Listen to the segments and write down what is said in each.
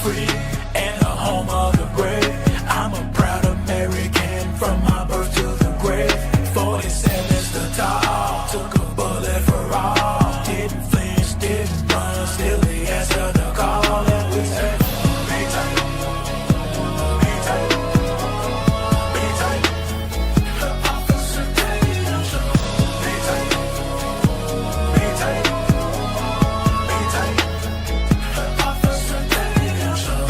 free and the home of the brave. I'm a proud American from my birth to the grave. 47's the top, took a bullet for all. Didn't flinch, didn't run, still he answered the call. And we say, be tight, be tight, be tight. Officer Tatum Show. Be tight, be tight, be tight. Officer Tatum Show.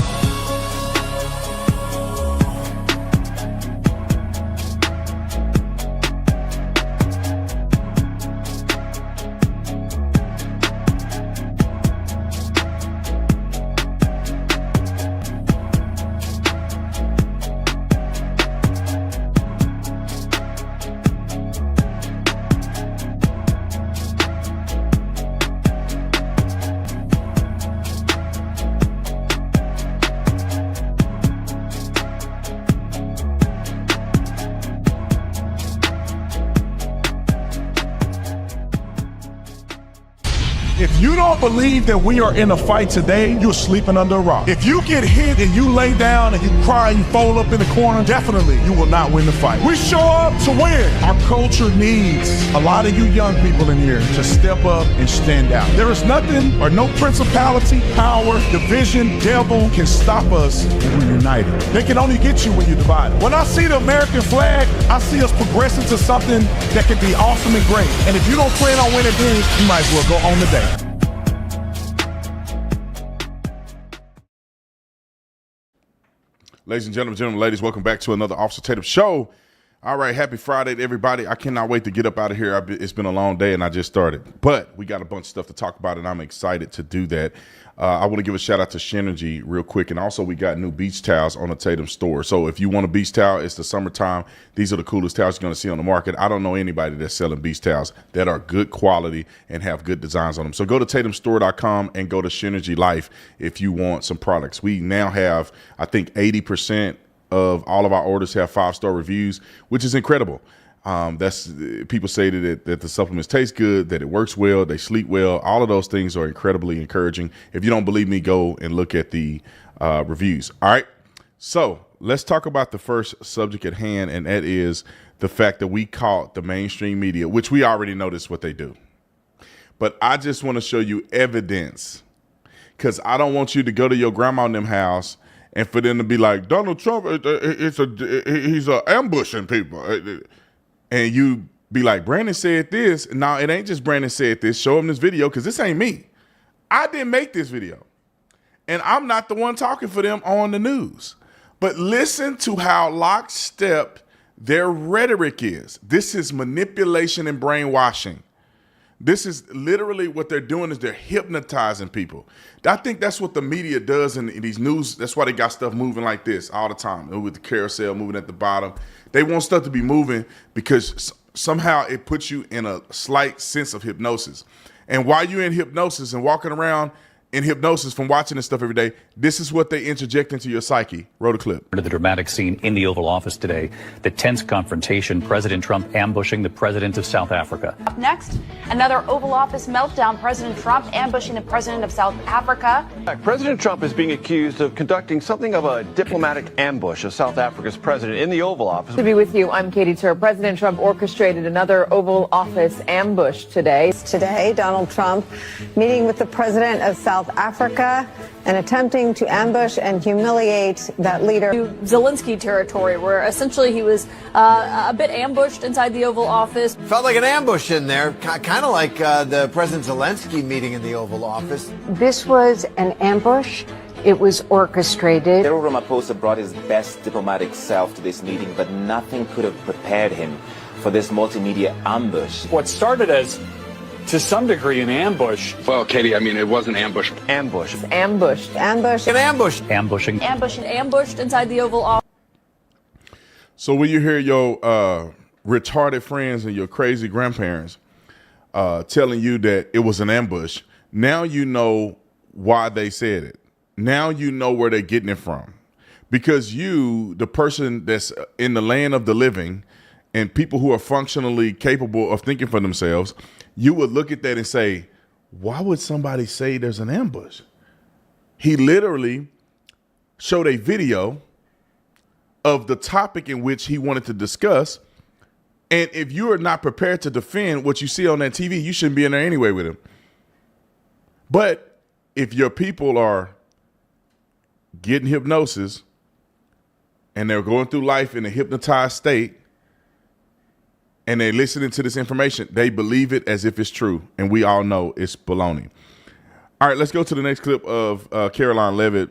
If you don't believe that we are in a fight today, you're sleeping under a rock. If you get hit and you lay down and you cry and you fold up in the corner, definitely you will not win the fight. We show up to win. Our culture needs a lot of you young people in here to step up and stand out. There is nothing or no principality, power, division, devil can stop us when we're united. They can only get you when you're divided. When I see the American flag, I see us progressing to something that can be awesome and great. And if you don't plan on winning big, you might as well go home today. Ladies and gentlemen, ladies, welcome back to another Officer Tatum Show. All right, happy Friday to everybody. I cannot wait to get up out of here. It's been a long day and I just started. But we got a bunch of stuff to talk about and I'm excited to do that. I want to give a shout out to Synergy real quick. And also we got new beach towels on the Tatum store. So if you want a beach towel, it's the summertime. These are the coolest towels you're going to see on the market. I don't know anybody that's selling beach towels that are good quality and have good designs on them. So go to tatumstore.com and go to Synergy Life if you want some products. We now have, I think, 80% of all of our orders have 5-star reviews, which is incredible. That's people say that the supplements taste good, that it works well, they sleep well. All of those things are incredibly encouraging. If you don't believe me, go and look at the reviews. All right. So let's talk about the first subject at hand, and that is the fact that we caught the mainstream media, which we already noticed what they do. But I just want to show you evidence, because I don't want you to go to your grandma and them house and for them to be like, Donald Trump, he's ambushing people. And you be like, Brandon said this. No, it ain't just Brandon said this. Show him this video, because this ain't me. I didn't make this video. And I'm not the one talking for them on the news. But listen to how lockstep their rhetoric is. This is manipulation and brainwashing. This is literally what they're doing, is they're hypnotizing people. I think that's what the media does in these news. That's why they got stuff moving like this all the time, with the carousel moving at the bottom. They want stuff to be moving because somehow it puts you in a slight sense of hypnosis. And while you're in hypnosis and walking around in hypnosis from watching this stuff every day, this is what they interject into your psyche. Roll the clip. The dramatic scene in the Oval Office today, the tense confrontation, President Trump ambushing the president of South Africa. Next, another Oval Office meltdown, President Trump ambushing the president of South Africa. President Trump is being accused of conducting something of a diplomatic ambush of South Africa's president in the Oval Office. To be with you, I'm Katie Tur. President Trump orchestrated another Oval Office ambush today. Today, Donald Trump meeting with the president of South Africa and attempting to ambush and humiliate that leader. To Zelensky territory, where essentially he was a bit ambushed inside the Oval Office. Felt like an ambush in there, kind of like the President Zelensky meeting in the Oval Office. This was an ambush. It was orchestrated. Cyril Ramaphosa brought his best diplomatic self to this meeting, but nothing could have prepared him for this multimedia ambush. What started as, to some degree, an ambush. Well, Katie, I mean, it was an ambush. Ambush. Ambushed. Ambush. An ambush. Ambushing. Ambushed inside the Oval Office. So when you hear your retarded friends and your crazy grandparents telling you that it was an ambush, now you know why they said it. Now you know where they're getting it from. Because you, the person that's in the land of the living, and people who are functionally capable of thinking for themselves, you would look at that and say, why would somebody say there's an ambush? He literally showed a video of the topic in which he wanted to discuss. And if you are not prepared to defend what you see on that TV, you shouldn't be in there anyway with him. But if your people are getting hypnosis and they're going through life in a hypnotized state and they're listening to this information, they believe it as if it's true. And we all know it's baloney. All right, let's go to the next clip of Caroline Leavitt,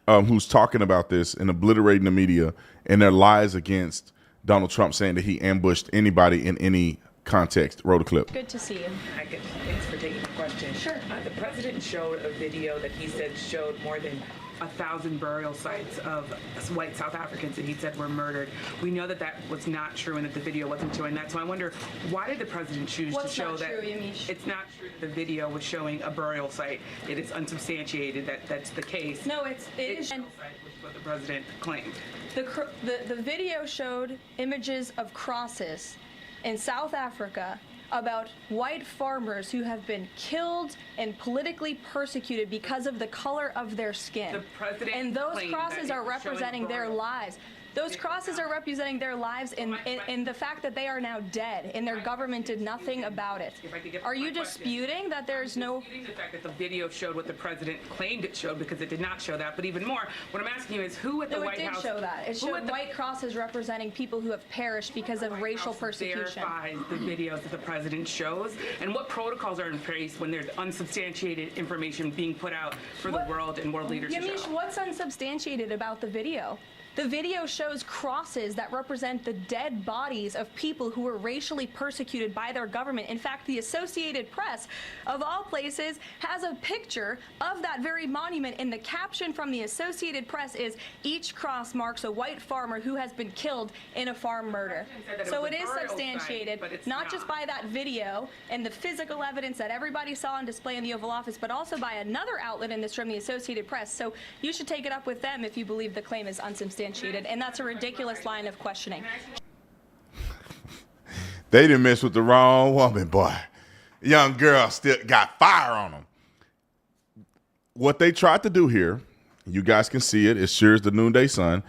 who's talking about this and obliterating the media and their lies against Donald Trump, saying that he ambushed anybody in any context. Roll the clip. Good to see you. Thanks for taking the question. Sure. The president showed a video that he said showed more than 1,000 burial sites of white South Africans that he said were murdered. We know that that was not true and that the video wasn't showing that. So I wonder, why did the president choose to show that? It's not true that the video was showing a burial site. It is unsubstantiated that that's the case. No, it is. Which is what the president claimed. The video showed images of crosses in South Africa about white farmers who have been killed and politically persecuted because of the color of their skin. And those crosses are representing their lives. Those crosses are representing their lives in the fact that they are now dead and their government did nothing about it. Are you disputing that there's no... I'm disputing the fact that the video showed what the president claimed it showed, because it did not show that. But even more, what I'm asking you is who at the White House... No, it did show that. It showed white crosses representing people who have perished because of racial persecution. Verifies the videos that the president shows, and what protocols are in place when there's unsubstantiated information being put out for the world and world leaders to show? Yamiche, what's unsubstantiated about the video? The video shows crosses that represent the dead bodies of people who were racially persecuted by their government. In fact, the Associated Press, of all places, has a picture of that very monument, and the caption from the Associated Press is, "Each cross marks a white farmer who has been killed in a farm murder." So it is substantiated, not just by that video and the physical evidence that everybody saw on display in the Oval Office, but also by another outlet in this room, the Associated Press. So you should take it up with them if you believe the claim is unsubstantiated. And that's a ridiculous line of questioning. They didn't mess with the wrong woman, boy. Young girl still got fire on them. What they tried to do here, you guys can see it as sure as the noonday sun,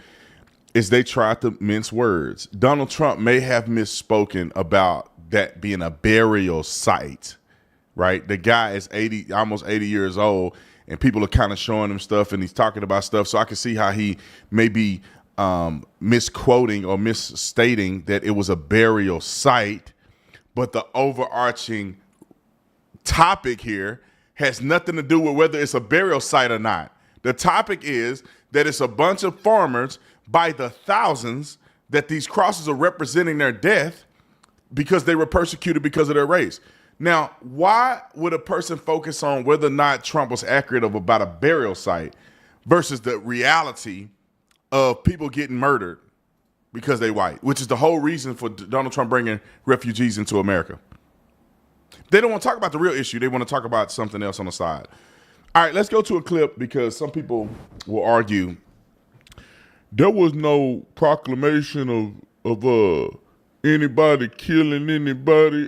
is they tried to mince words. Donald Trump may have misspoken about that being a burial site, right? The guy is almost 80 years old. And people are kind of showing him stuff, and he's talking about stuff. So I can see how he may be misquoting or misstating that it was a burial site. But the overarching topic here has nothing to do with whether it's a burial site or not. The topic is that it's a bunch of farmers by the thousands that these crosses are representing their death because they were persecuted because of their race. Now, why would a person focus on whether or not Trump was accurate about a burial site versus the reality of people getting murdered because they white, which is the whole reason for Donald Trump bringing refugees into America? They don't want to talk about the real issue. They want to talk about something else on the side. All right, let's go to a clip because some people will argue there was no proclamation of anybody killing anybody.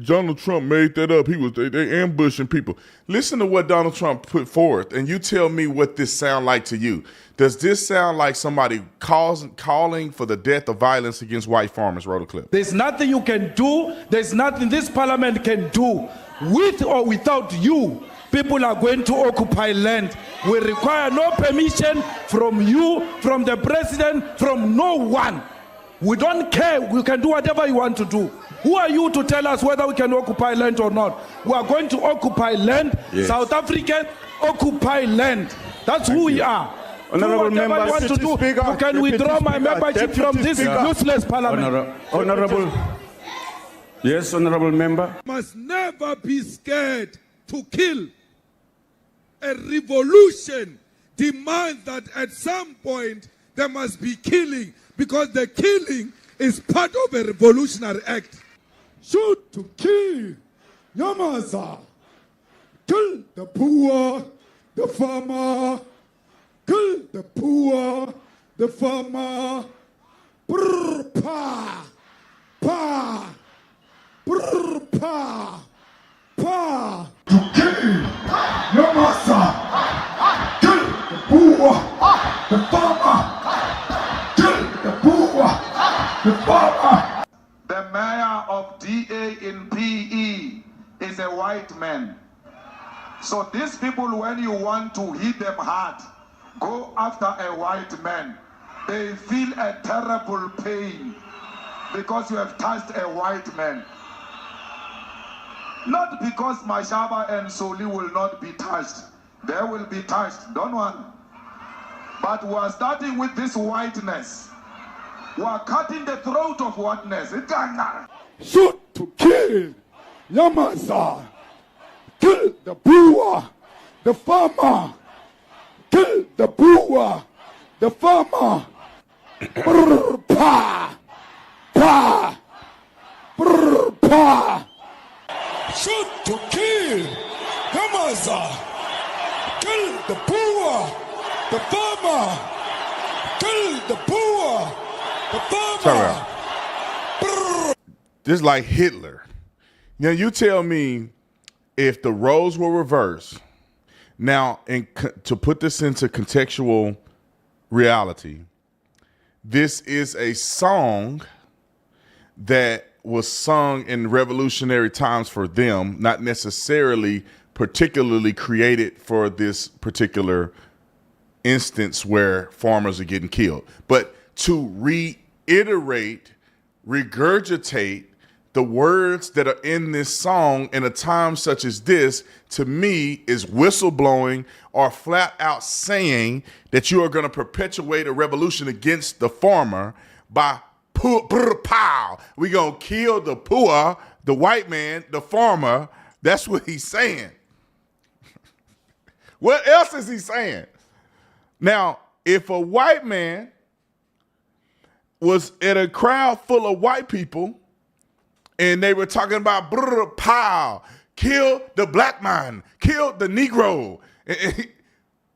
Donald Trump made that up. They ambushing people. Listen to what Donald Trump put forth, and you tell me what this sound like to you. Does this sound like somebody calling for the death of violence against white farmers? Roll the clip. There's nothing you can do. There's nothing this parliament can do. With or without you, people are going to occupy land. We require no permission from you, from the president, from no one. We don't care. We can do whatever you want to do. Who are you to tell us whether we can occupy land or not? We are going to occupy land. Yes. South African occupy land. That's who we are. Honorable member, you want to do, you can withdraw my membership from this useless parliament. Honorable. Yes, honorable member. Must never be scared to kill. A revolution demands that at some point there must be killing, because the killing is part of a revolutionary act. Shoot to kill. Yamasa. Kill the poor, the farmer. Kill the poor, the farmer. Brr, pa. Pa. Brr, pa. Pa. To kill. Yamasa. Kill the poor. the farmer, kill the poor, the farmer. The mayor of DA in PE is a white man. So these people, when you want to hit them hard, go after a white man. They feel a terrible pain because you have touched a white man. Not because Mashaba and Soli will not be touched. They will be touched, don't worry. But we are starting with this whiteness. We are cutting the throat of whiteness. Shoot to kill, Yamaza. Kill the poor, the farmer. Kill the poor, the farmer. Brr, pa, pa, brr, pa. Shoot to kill, Yamaza. Kill the poor, the farmer. Kill the poor, the farmer. This is like Hitler. Now you tell me if the roles were reversed. Now, to put this into contextual reality, this is a song that was sung in revolutionary times for them, not necessarily particularly created for this particular instance where farmers are getting killed. But to reiterate, regurgitate the words that are in this song in a time such as this, to me, is whistleblowing or flat out saying that you are going to perpetuate a revolution against the farmer by pow. We're going to kill the poor, the white man, the farmer. That's what he's saying. What else is he saying? Now, if a white man was in a crowd full of white people and they were talking about pow, kill the black man, kill the Negro,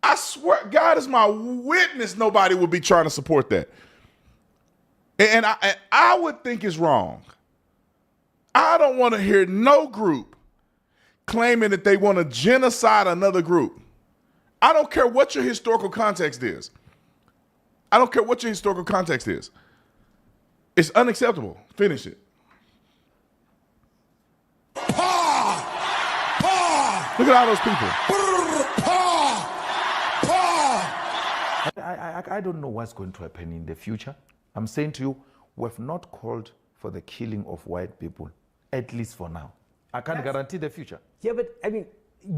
I swear, God is my witness, nobody would be trying to support that. And I would think it's wrong. I don't want to hear no group claiming that they want to genocide another group. I don't care what your historical context is. I don't care what your historical context is. It's unacceptable. Finish it. Look at all those people. I don't know what's going to happen in the future. I'm saying to you, we have not called for the killing of white people, at least for now. I can't guarantee the future. Yeah, but I mean,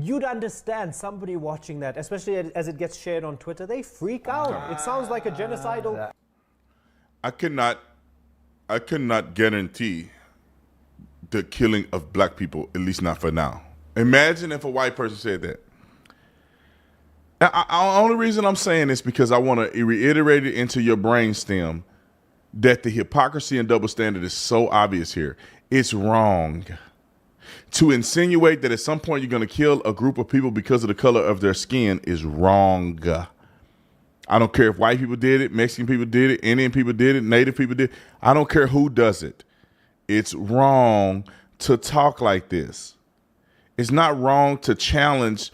you'd understand somebody watching that, especially as it gets shared on Twitter, they freak out. It sounds like a genocidal. I cannot guarantee the killing of black people, at least not for now. Imagine if a white person said that. The only reason I'm saying this because I want to reiterate it into your brainstem that the hypocrisy and double standard is so obvious here. It's wrong. To insinuate that at some point you're going to kill a group of people because of the color of their skin is wrong. I don't care if white people did it, Mexican people did it, Indian people did it, Native people did it. I don't care who does it. It's wrong to talk like this. It's not wrong to challenge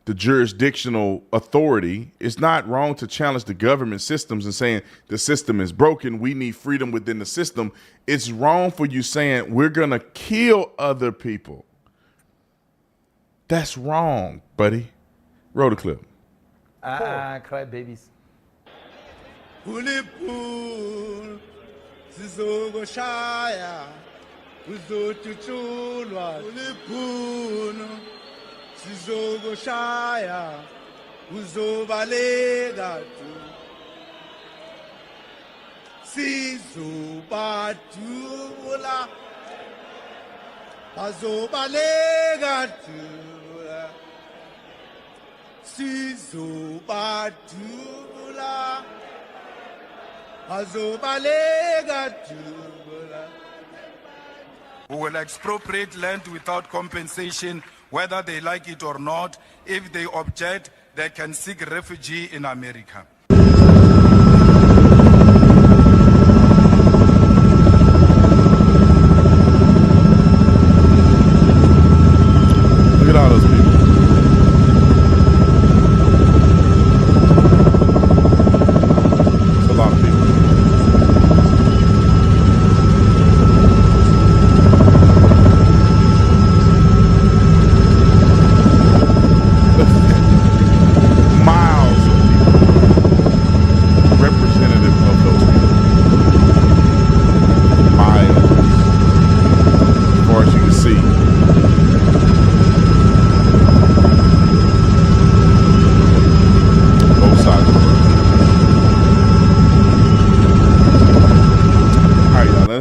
the jurisdictional authority. It's not wrong to challenge the government systems and saying the system is broken. We need freedom within the system. It's wrong for you saying we're going to kill other people. That's wrong, buddy. Roll the clip. Cry babies. Sizokushaya uzobaleka tu sizobatula bazobaleka tu sizobatula bazobaleka tu. We will expropriate land without compensation, whether they like it or not. If they object, they can seek refuge in America. Look at all those people.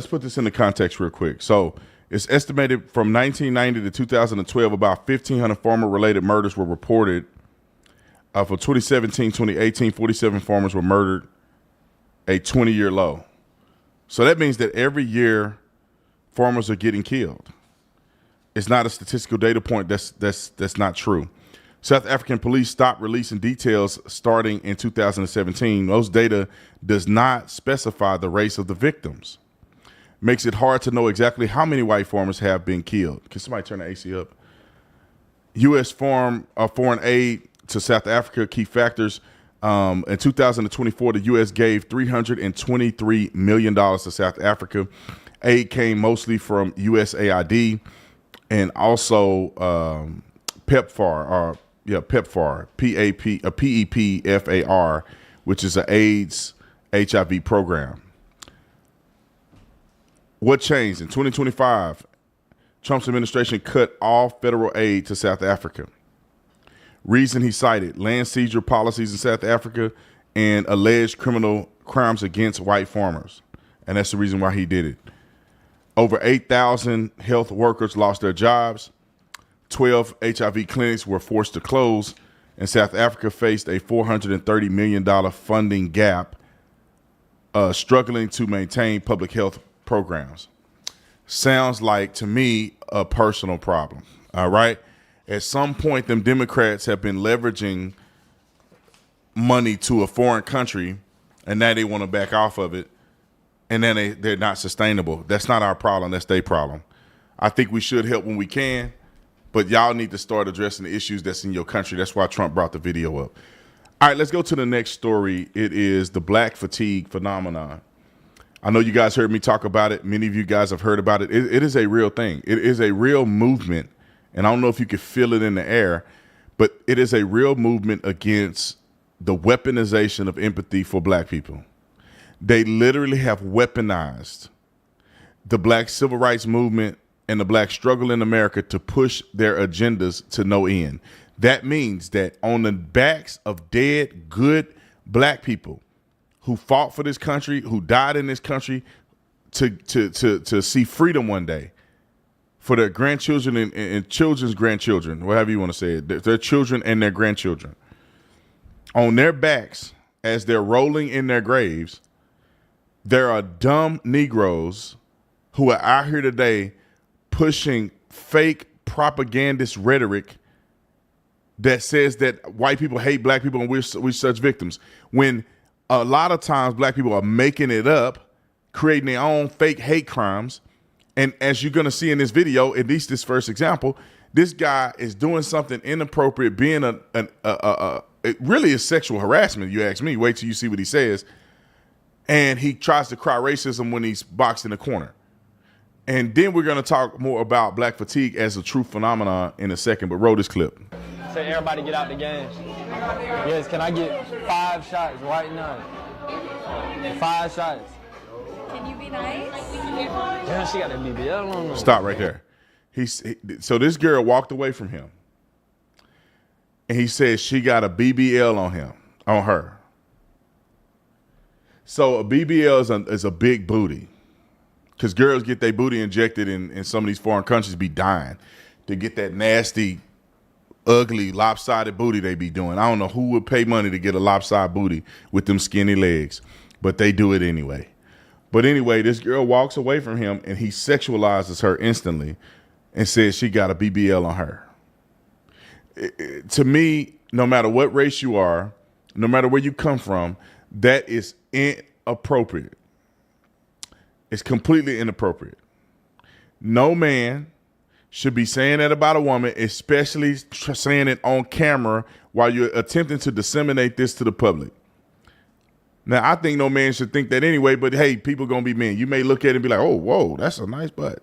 let's put this into context real quick. So it's estimated from 1990 to 2012, about 1,500 farmer-related murders were reported. For 2017, 2018, 47 farmers were murdered, a 20-year low. So that means that every year farmers are getting killed. It's not a statistical data point. That's not true. South African police stopped releasing details starting in 2017. Those data does not specify the race of the victims. Makes it hard to know exactly how many white farmers have been killed. Can somebody turn the AC up? U.S. foreign aid to South Africa, key factors. In 2024, the U.S. gave $323 million to South Africa. Aid came mostly from USAID and also PEPFAR, PEPFAR, which is an AIDS HIV program. What changed? In 2025, Trump's administration cut all federal aid to South Africa. Reason he cited: land seizure policies in South Africa and alleged criminal crimes against white farmers. And that's the reason why he did it. Over 8,000 health workers lost their jobs. 12 HIV clinics were forced to close. And South Africa faced a $430 million funding gap, struggling to maintain public health programs. Sounds like, to me, a personal problem. All right. At some point, them Democrats have been leveraging money to a foreign country, and now they want to back off of it, and then they're not sustainable. That's not our problem. That's their problem. I think we should help when we can, but y'all need to start addressing the issues that's in your country. That's why Trump brought the video up. All right, let's go to the next story. It is the black fatigue phenomenon. I know you guys heard me talk about it. Many of you guys have heard about it. It is a real thing. It is a real movement. And I don't know if you can feel it in the air, but it is a real movement against the weaponization of empathy for black people. They literally have weaponized the black civil rights movement and the black struggle in America to push their agendas to no end. That means that on the backs of dead, good black people who fought for this country, who died in this country to see freedom one day, for their grandchildren and children's grandchildren, whatever you want to say it, their children and their grandchildren, on their backs as they're rolling in their graves, there are dumb Negroes who are out here today pushing fake propagandist rhetoric that says that white people hate black people and we're such victims, when a lot of times black people are making it up, creating their own fake hate crimes. And as you're going to see in this video, at least this first example, this guy is doing something inappropriate, being it really is sexual harassment, you ask me. Wait till you see what he says. And he tries to cry racism when he's boxed in the corner. And then we're going to talk more about black fatigue as a true phenomenon in a second, but roll this clip. Say everybody get out the game. Yes, can I get 5 shots right now? 5 shots. Can you be nice? Yeah, she got that BBL on her. Stop right there. So this girl walked away from him, and he said she got a BBL on her. So a BBL is a big booty, because girls get their booty injected in some of these foreign countries, be dying to get that nasty, ugly, lopsided booty they be doing. I don't know who would pay money to get a lopsided booty with them skinny legs, but they do it anyway. But anyway, this girl walks away from him, and he sexualizes her instantly and says she got a BBL on her. To me, no matter what race you are, no matter where you come from, that is inappropriate. It's completely inappropriate. No man should be saying that about a woman, especially saying it on camera while you're attempting to disseminate this to the public. Now, I think no man should think that anyway, but hey, people going to be men. You may look at it and be like, oh, whoa, that's a nice butt.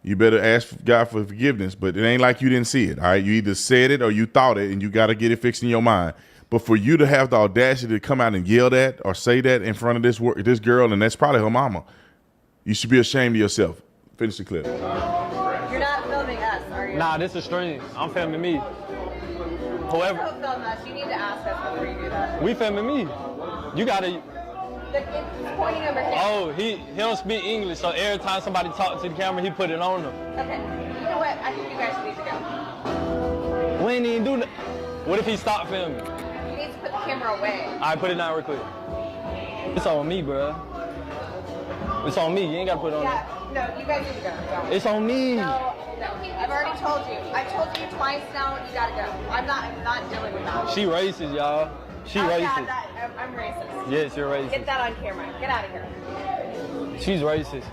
You better ask God for forgiveness, but it ain't like you didn't see it, all right? You either said it or you thought it, and you got to get it fixed in your mind. But for you to have the audacity to come out and yell that or say that in front of this girl, and that's probably her mama, you should be ashamed of yourself. Finish the clip. You're not filming us, are you? Nah, this is stream. I'm filming me. Whoever. Don't film us. You need to ask us before you do that. We filming me. You gotta. Pointing over here. Oh, he don't speak English, so every time somebody talks to the camera, he put it on them. Okay. You know what? I think you guys need to go. We ain't even do that. What if he stopped filming? You need to put the camera away. All right, put it down real quick. It's on me, bro. It's on me. You ain't got to put it on Yeah. No, you guys need to go. Go. It's on me. No, I've already told you. I've told you twice now. You gotta go. I'm not dealing with that. She racist, y'all. She Oh, racist. yeah, I'm racist. Yes, you're racist. Get that on camera. Get out of here. She's racist.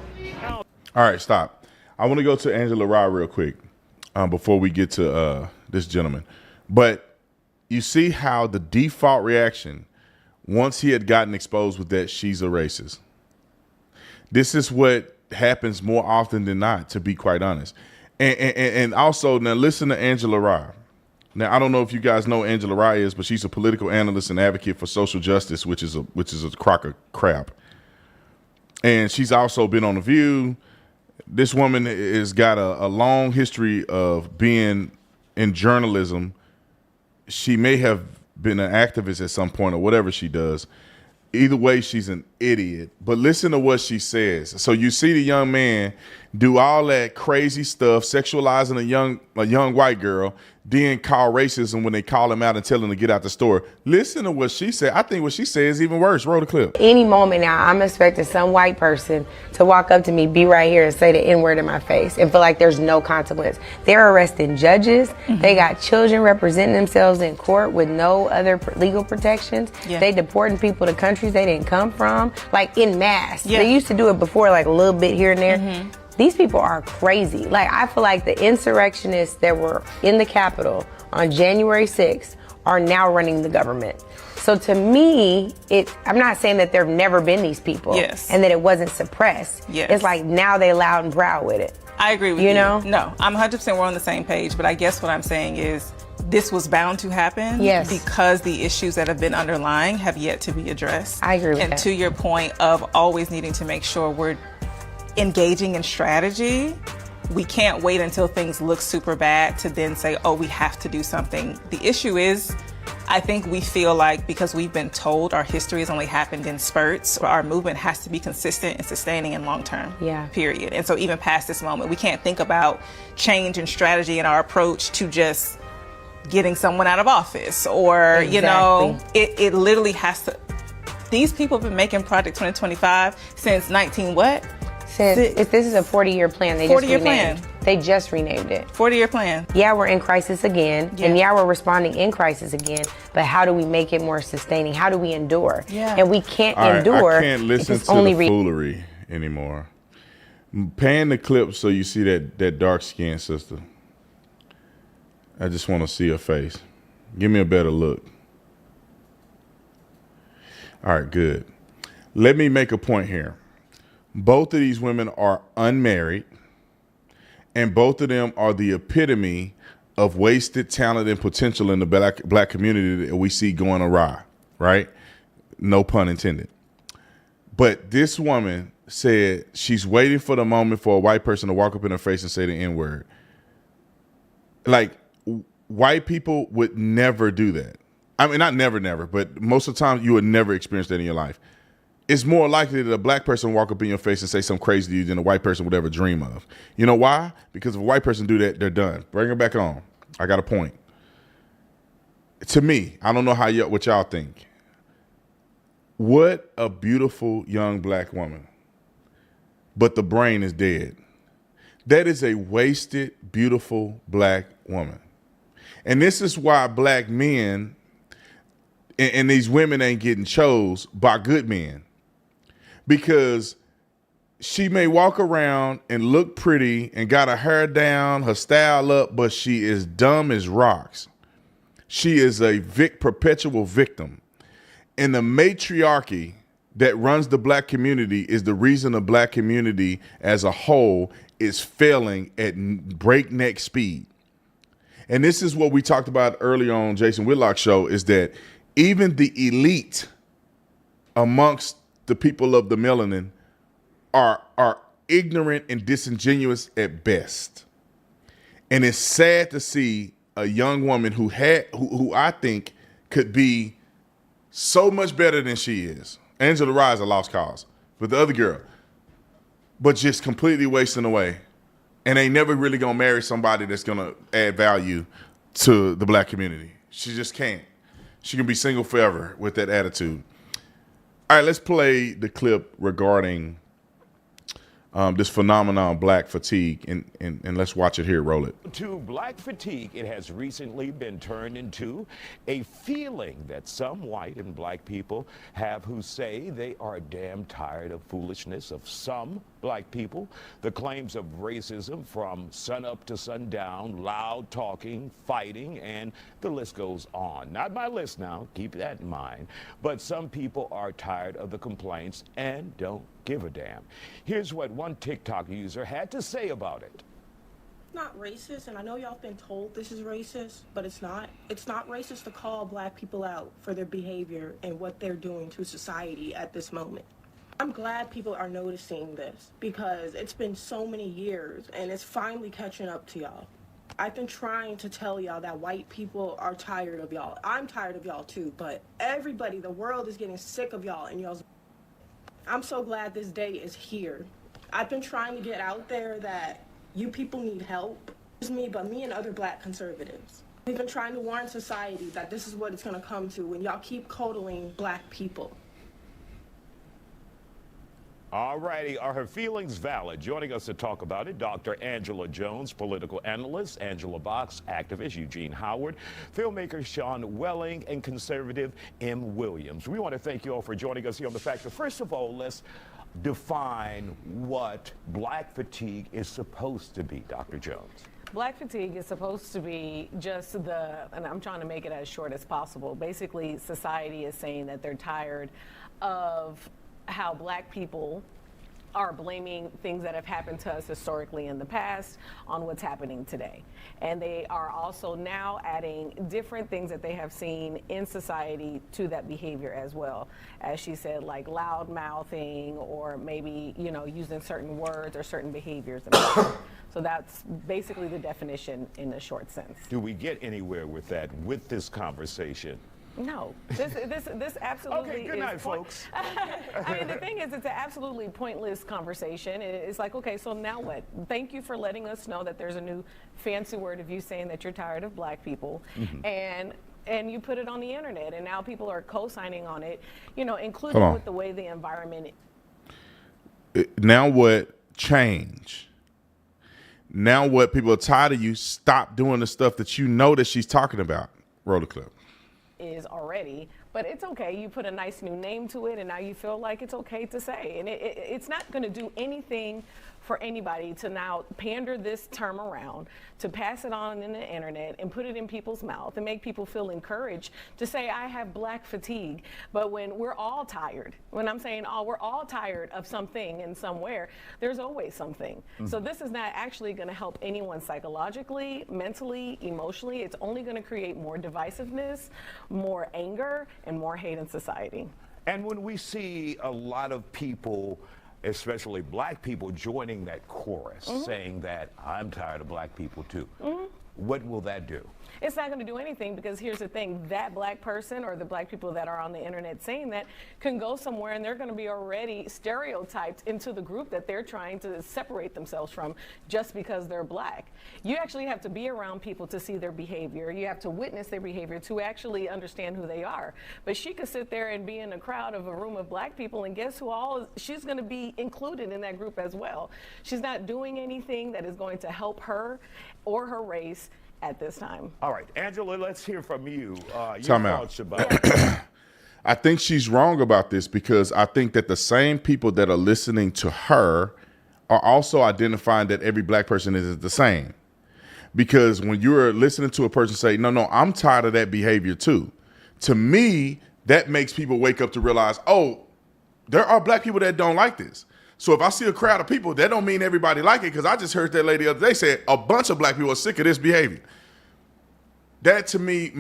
All right, stop. I want to go to Angela Rye real quick before we get to this gentleman. But you see how the default reaction, once he had gotten exposed with that, she's a racist. This is what happens more often than not, to be quite honest. And also, now listen to Angela Rye. Now, I don't know if you guys know who Angela Rye is, but she's a political analyst and advocate for social justice, which is a crock of crap. And she's also been on The View. This woman has got a long history of being in journalism. She may have been an activist at some point or whatever she does. Either way, she's an idiot. But listen to what she says. So you see the young man do all that crazy stuff, sexualizing a young white girl, then call racism when they call him out and tell him to get out the store. Listen to what she said. I think what she said is even worse. Roll the clip. Any moment now, I'm expecting some white person to walk up to me, be right here, and say the N-word in my face and feel like there's no consequence. They're arresting judges. Mm-hmm. They got children representing themselves in court with no other legal protections. Yeah. They deporting people to countries they didn't come from, like en masse. Yeah. They used to do it before, like a little bit here and there. Mm-hmm. These people are crazy. Like, I feel like the insurrectionists that were in the Capitol on January 6th are now running the government. So to me, I'm not saying that there have never been these people. Yes. And that it wasn't suppressed. Yes. It's like now they loud and proud with it. I agree with you. You know? No, I'm 100% we're on the same page, but I guess what I'm saying is this was bound to happen. Yes. Because the issues that have been underlying have yet to be addressed. I agree with that. And to your point of always needing to make sure we're engaging in strategy, we can't wait until things look super bad to then say, oh, we have to do something. The issue is, I think we feel like because we've been told our history has only happened in spurts, our movement has to be consistent and sustaining and long-term, period. And so even past this moment, we can't think about change and strategy in our approach to just getting someone out of office or, exactly. You know, it literally has to, these people have been making Project 2025 since 19 what? If this is a 40-year plan, they 40-year plan. They just renamed it. 40-year plan. Yeah, we're in crisis again, and yeah, we're responding in crisis again. But how do we make it more sustaining? How do we endure? Yeah. And we can't endure. I can't listen to the foolery anymore. Pan the clip so you see that dark-skinned sister. I just want to see her face. Give me a better look. All right, good. Let me make a point here. Both of these women are unmarried, and both of them are the epitome of wasted talent and potential in the black community that we see going awry, right? No pun intended. But this woman said she's waiting for the moment for a white person to walk up in her face and say the N-word. Like, white people would never do that. I mean, not never, but most of the time you would never experience that in your life. It's more likely that a black person walk up in your face and say something crazy to you than a white person would ever dream of. You know why? Because if a white person do that, they're done. Bring her back on. I got a point. To me, I don't know what y'all think. What a beautiful young black woman. But the brain is dead. That is a wasted, beautiful black woman. And this is why black men and these women ain't getting chose by good men. Because she may walk around and look pretty and got her hair down, her style up, but she is dumb as rocks. She is a perpetual victim. And the matriarchy that runs the black community is the reason the black community as a whole is failing at breakneck speed. And this is what we talked about earlier on Jason Whitlock's show, is that even the elite amongst the people of the melanin are ignorant and disingenuous at best. And it's sad to see a young woman who I think could be so much better than she is. Angela Rye is a lost cause. But the other girl, but just completely wasting away. And ain't never really going to marry somebody that's going to add value to the black community. She just can't. She can be single forever with that attitude. All right, let's play the clip regarding this phenomenon, black fatigue, and let's watch it here. Roll it. To black fatigue, it has recently been turned into a feeling that some white and black people have who say they are damn tired of foolishness of some black people, the claims of racism from sunup to sundown, loud talking, fighting, and the list goes on. Not my list now, keep that in mind, but some people are tired of the complaints and don't give a damn. Here's what one TikTok user had to say about it. Not racist, and I know y'all been told this is racist, but it's not. It's not racist to call black people out for their behavior and what they're doing to society at this moment. I'm glad people are noticing this because it's been so many years and it's finally catching up to y'all. I've been trying to tell y'all that white people are tired of y'all. I'm tired of y'all too, but everybody, the world is getting sick of y'all and y'all's. I'm so glad this day is here. I've been trying to get out there that you people need help. It's me, but me and other black conservatives. We've been trying to warn society that this is what it's gonna come to when y'all keep coddling black people. All righty, are her feelings valid? Joining us to talk about it, Dr. Angela Jones, political analyst, Angela Box, activist, Eugene Howard, filmmaker Sean Welling, and conservative M. Williams. We want to thank you all for joining us here on The Factor. First of all, let's define what black fatigue is supposed to be, Dr. Jones. Black fatigue is supposed to be just and I'm trying to make it as short as possible. Basically, society is saying that they're tired of how black people are blaming things that have happened to us historically in the past on what's happening today. And they are also now adding different things that they have seen in society to that behavior as well. As she said, like loud mouthing or maybe, using certain words or certain behaviors. So that's basically the definition in a short sense. Do we get anywhere with that, with this conversation? No, this absolutely okay, good night, is folks. I mean, the thing is, it's an absolutely pointless conversation. It's like, okay, so now what? Thank you for letting us know that there's a new fancy word of you saying that you're tired of black people, and you put it on the internet, and now people are co-signing on it, including with the way the environment. Now what? Change. Now what? People are tired of you. Stop doing the stuff that you know that she's talking about. Roll the clip. Is already, but it's okay. You put a nice new name to it, and now you feel like it's okay to say. And it's not going to do anything for anybody to now pander this term around, to pass it on in the internet and put it in people's mouth and make people feel encouraged to say, I have black fatigue. But when we're all tired, when I'm saying, we're all tired of something and somewhere, there's always something. So this is not actually going to help anyone psychologically, mentally, emotionally. It's only going to create more divisiveness, more anger, and more hate in society. And when we see a lot of people, especially black people, joining that chorus, saying that I'm tired of black people too, what will that do? It's not going to do anything, because here's the thing, that black person or the black people that are on the internet saying that can go somewhere and they're going to be already stereotyped into the group that they're trying to separate themselves from just because they're black. You actually have to be around people to see their behavior. You have to witness their behavior to actually understand who they are. But she could sit there and be in a crowd of a room of black people, and guess who she's going to be included in that group as well. She's not doing anything that is going to help her or her race at this time. All right, Angela, let's hear from you. Your thoughts about it. I think she's wrong about this, because I think that the same people that are listening to her are also identifying that every black person is the same. Because when you're listening to a person say, no, I'm tired of that behavior too, to me, that makes people wake up to realize, there are black people that don't like this. So if I see a crowd of people, that don't mean everybody like it, because I just heard that lady the other day say a bunch of black people are sick of this behavior. That to me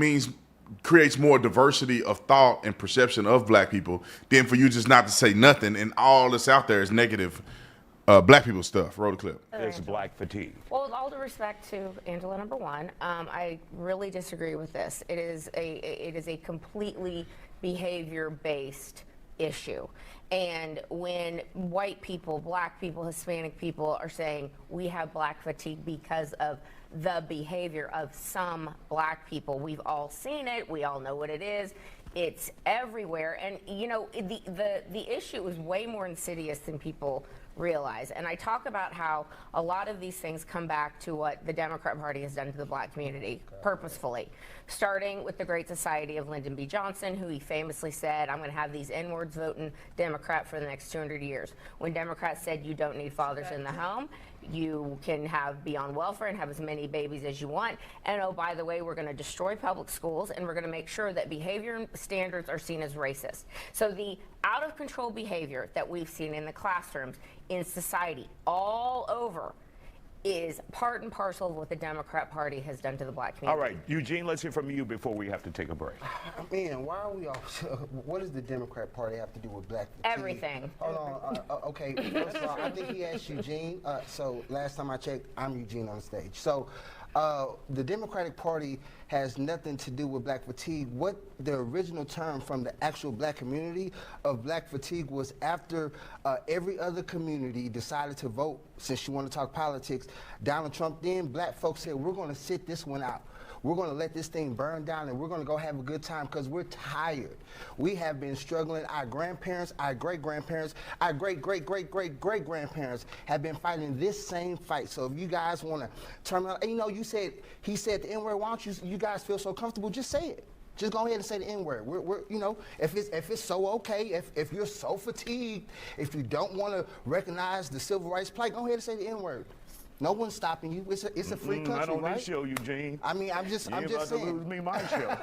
creates more diversity of thought and perception of black people than for you just not to say nothing and all that's out there is negative black people stuff. Roll the clip. It's black fatigue. Well, with all due respect to Angela, number one, I really disagree with this. It is a completely behavior-based issue. And when white people, black people, Hispanic people are saying we have black fatigue because of the behavior of some black people, we've all seen it. We all know what it is. It's everywhere. And, you know, the issue is way more insidious than people realize. And I talk about how a lot of these things come back to what the Democrat Party has done to the black community purposefully, starting with the Great Society of Lyndon B. Johnson, who he famously said, I'm going to have these N-words voting Democrat for the next 200 years. When Democrats said you don't need fathers in the home, you can be on welfare and have as many babies as you want. And oh, by the way, we're going to destroy public schools and we're going to make sure that behavior standards are seen as racist. So the out of control behavior that we've seen in the classrooms, in society, all over, is part and parcel of what the Democrat Party has done to the black community. All right, Eugene, let's hear from you before we have to take a break. Man, why are we all? What does the Democrat Party have to do with black fatigue? Everything. Hold on. Okay, first of all, I think he asked Eugene. So last time I checked, I'm Eugene on the stage. So the Democratic Party has nothing to do with black fatigue. What the original term from the actual black community of black fatigue was after every other community decided to vote, since you want to talk politics, Donald Trump, then black folks said, we're going to sit this one out. We're going to let this thing burn down and we're going to go have a good time because we're tired. We have been struggling. Our grandparents, our great-grandparents, our great-great-great-great-great-grandparents have been fighting this same fight. So if you guys want to turn around, you know, he said the N-word, why don't you guys feel so comfortable, just say it. Just go ahead and say the N-word. We're you know, if it's so okay, if you're so fatigued, if you don't want to recognize the civil rights plight, go ahead and say the N-word. No one's stopping you. It's a free country, not on right? this show, Eugene. I mean, I'm just about saying. to lose me my show.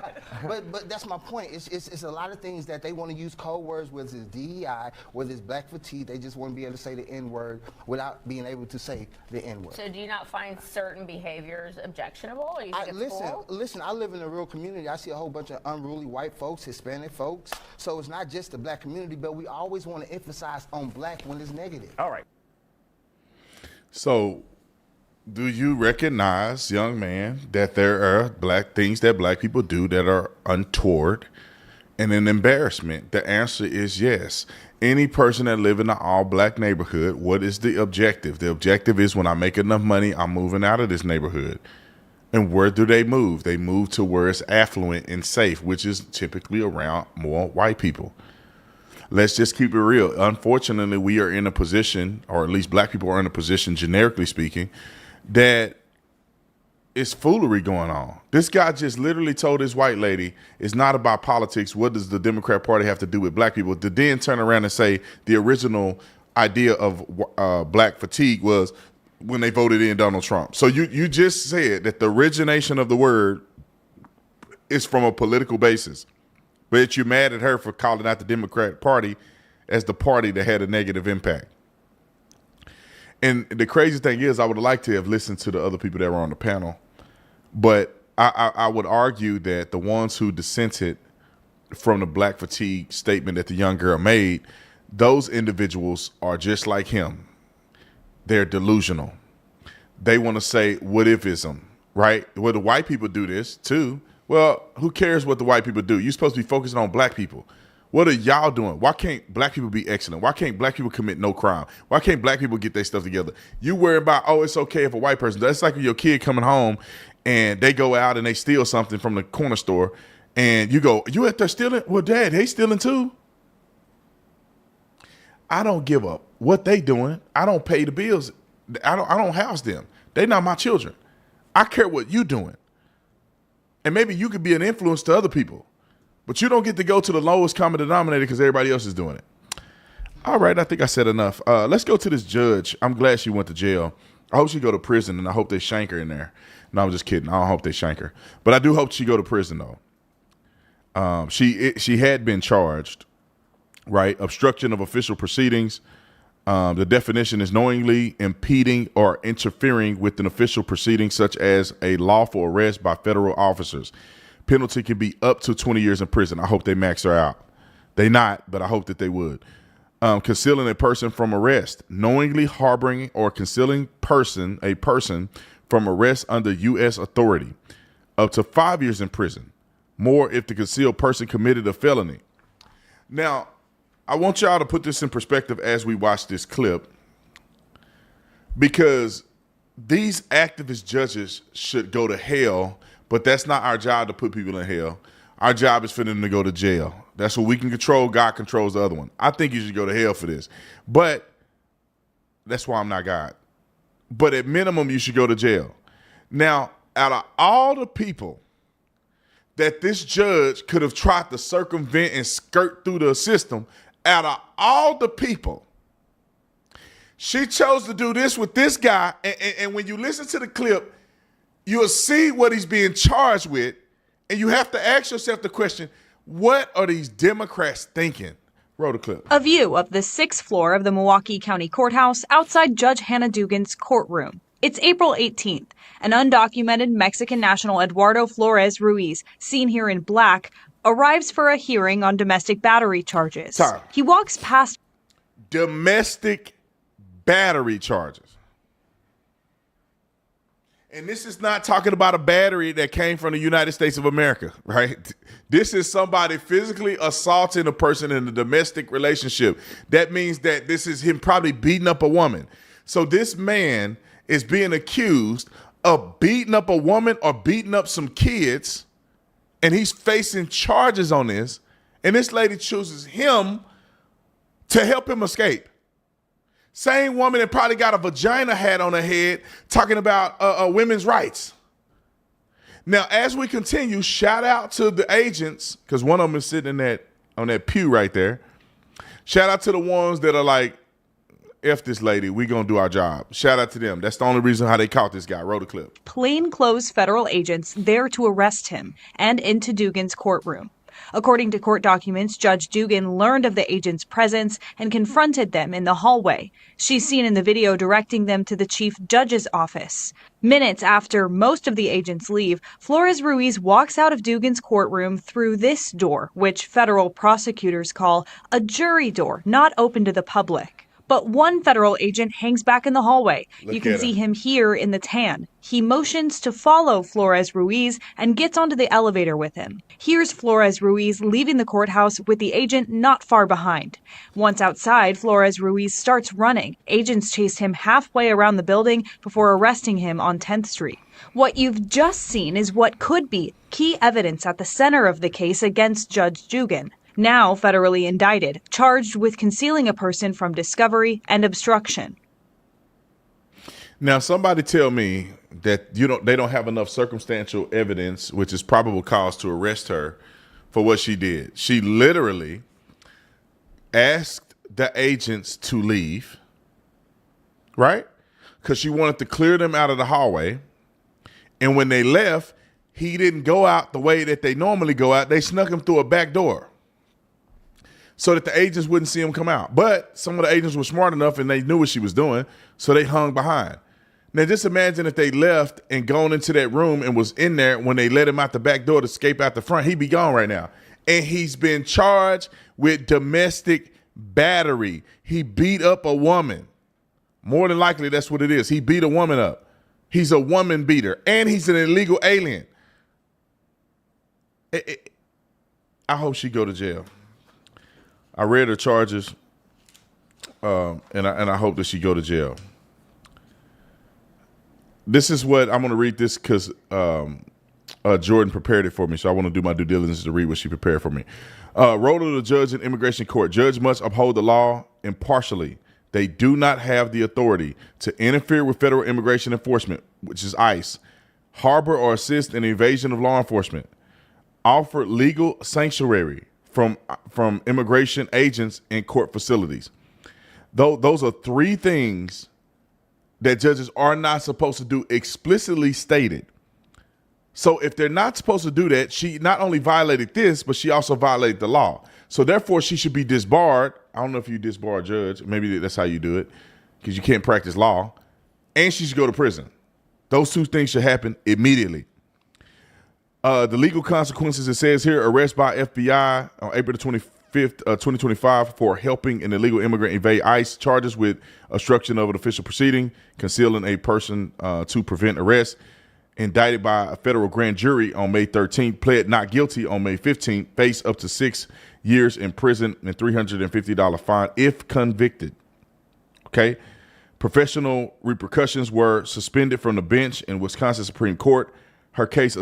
but that's my point. It's a lot of things that they want to use code words, whether it's DEI, whether it's black fatigue. They just want to be able to say the N-word without being able to say the N-word. So do you not find certain behaviors objectionable? Or you think it's cool? Listen, I live in a real community. I see a whole bunch of unruly white folks, Hispanic folks. So it's not just the black community, but we always want to emphasize on black when it's negative. All right. So, do you recognize, young man, that there are black things that black people do that are untoward and an embarrassment? The answer is yes. Any person that live in an all-black neighborhood, what is the objective? The objective is when I make enough money, I'm moving out of this neighborhood. And where do they move? They move to where it's affluent and safe, which is typically around more white people. Let's just keep it real. Unfortunately, we are in a position, or at least black people are in a position, generically speaking, that it's foolery going on. This guy just literally told this white lady, it's not about politics. What does the Democrat Party have to do with black people? To then turn around and say the original idea of black fatigue was when they voted in Donald Trump. So you just said that the origination of the word is from a political basis, but you're mad at her for calling out the Democrat Party as the party that had a negative impact. And the crazy thing is, I would like to have listened to the other people that were on the panel, but I would argue that the ones who dissented from the black fatigue statement that the young girl made, those individuals are just like him. They're delusional. They want to say what ifism, right? Well, the white people do this too. Well, who cares what the white people do? You're supposed to be focusing on black people. What are y'all doing? Why can't black people be excellent? Why can't black people commit no crime? Why can't black people get their stuff together? You worry about, oh, it's okay if a white person does. It's like your kid coming home and they go out and they steal something from the corner store and you go, you out there stealing? Well, Dad, they stealing too. I don't give up what they doing. I don't pay the bills. I don't house them. They not my children. I care what you doing. And maybe you could be an influence to other people. But you don't get to go to the lowest common denominator because everybody else is doing it. All right, I think I said enough. Let's go to this judge. I'm glad she went to jail. I hope she go to prison, and I hope they shank her in there. No, I'm just kidding. I don't hope they shank her. But I do hope she go to prison, though. She had been charged, right? Obstruction of official proceedings. The definition is knowingly impeding or interfering with an official proceeding, such as a lawful arrest by federal officers. Penalty can be up to 20 years in prison. I hope they max her out. They not, but I hope that they would. Concealing a person from arrest. Knowingly harboring or concealing a person from arrest under U.S. authority. Up to 5 years in prison. More if the concealed person committed a felony. Now, I want y'all to put this in perspective as we watch this clip, because these activist judges should go to hell, but that's not our job to put people in hell. Our job is for them to go to jail. That's what we can control. God controls the other one. I think you should go to hell for this, but that's why I'm not God. But at minimum, you should go to jail. Now, out of all the people that this judge could have tried to circumvent and skirt through the system, out of all the people, she chose to do this with this guy. And when you listen to the clip, you'll see what he's being charged with. And you have to ask yourself the question, what are these Democrats thinking? Roll the clip. A view of the 6th floor of the Milwaukee County Courthouse outside Judge Hannah Dugan's courtroom. It's April 18th. An undocumented Mexican national Eduardo Flores Ruiz, seen here in black, arrives for a hearing on domestic battery charges. Sorry. He walks past Domestic battery charges. And this is not talking about a battery that came from the United States of America, right? This is somebody physically assaulting a person in a domestic relationship. That means that this is him probably beating up a woman. So this man is being accused of beating up a woman or beating up some kids, and he's facing charges on this, and this lady chooses him to help him escape. Same woman that probably got a vagina hat on her head talking about women's rights. Now, as we continue, shout out to the agents, because one of them is sitting on that pew right there. Shout out to the ones that are like, F this lady, we gonna do our job. Shout out to them. That's the only reason how they caught this guy. Roll the clip. plainclothes federal agents there to arrest him and into Dugan's courtroom. According to court documents, Judge Dugan learned of the agents' presence and confronted them in the hallway. She's seen in the video directing them to the chief judge's office. Minutes after most of the agents leave, Flores Ruiz walks out of Dugan's courtroom through this door, which federal prosecutors call a jury door, not open to the public. But one federal agent hangs back in the hallway. You can see him here in the tan. He motions to follow Flores Ruiz and gets onto the elevator with him. Here's Flores Ruiz leaving the courthouse with the agent not far behind. Once outside, Flores Ruiz starts running. Agents chase him halfway around the building before arresting him on 10th Street. What you've just seen is what could be key evidence at the center of the case against Judge Dugan. Now federally indicted, charged with concealing a person from discovery and obstruction. Now, somebody tell me that they don't have enough circumstantial evidence, which is probable cause to arrest her for what she did. She literally asked the agents to leave, right? Because she wanted to clear them out of the hallway. And when they left, he didn't go out the way that they normally go out. They snuck him through a back door so that the agents wouldn't see him come out. But some of the agents were smart enough and they knew what she was doing, so they hung behind. Now, just imagine if they left and gone into that room and was in there when they let him out the back door to escape out the front. He'd be gone right now. And he's been charged with domestic battery. He beat up a woman. More than likely, that's what it is. He beat a woman up. He's a woman beater, and he's an illegal alien. I hope she go to jail. I read her charges, and I hope that she go to jail. This is what I'm going to read this because Jordan prepared it for me, so I want to do my due diligence to read what she prepared for me. Role of the judge in immigration court. Judge must uphold the law impartially. They do not have the authority to interfere with federal immigration enforcement, which is ICE, harbor or assist in evasion of law enforcement, offer legal sanctuary from immigration agents in court facilities. Those are three things that judges are not supposed to do, explicitly stated. So if they're not supposed to do that, she not only violated this, but she also violated the law. So therefore, she should be disbarred. I don't know if you disbar a judge. Maybe that's how you do it, because you can't practice law. And she should go to prison. Those two things should happen immediately. The legal consequences, it says here, arrest by FBI on April the 25th, 2025 for helping an illegal immigrant evade ICE, charges with obstruction of an official proceeding, concealing a person to prevent arrest, indicted by a federal grand jury on May 13th, pled not guilty on May 15th, face up to 6 years in prison and $350 fine if convicted. Okay. Professional repercussions were suspended from the bench in Wisconsin Supreme Court. Her case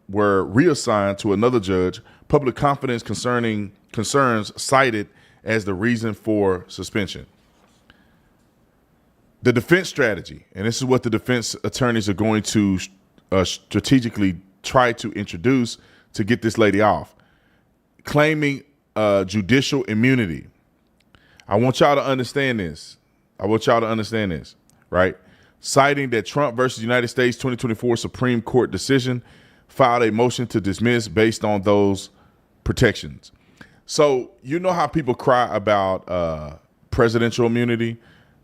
were reassigned to another judge. Public confidence concerns cited as the reason for suspension. The defense strategy, and this is what the defense attorneys are going to strategically try to introduce to get this lady off, claiming judicial immunity. I want y'all to understand this. Right? Citing that Trump versus United States 2024 Supreme Court decision, filed a motion to dismiss based on those protections. So you know how people cry about presidential immunity?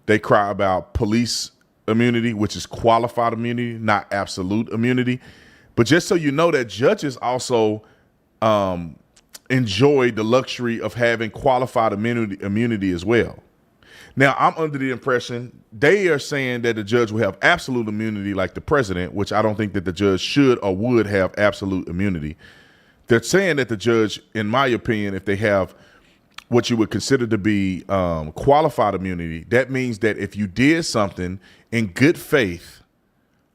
They cry about police immunity, which is qualified immunity, not absolute immunity. But just so you know that judges also enjoy the luxury of having qualified immunity as well. Now, I'm under the impression they are saying that the judge will have absolute immunity like the president, which I don't think that the judge should or would have absolute immunity. They're saying that the judge, in my opinion, if they have what you would consider to be qualified immunity, that means that if you did something in good faith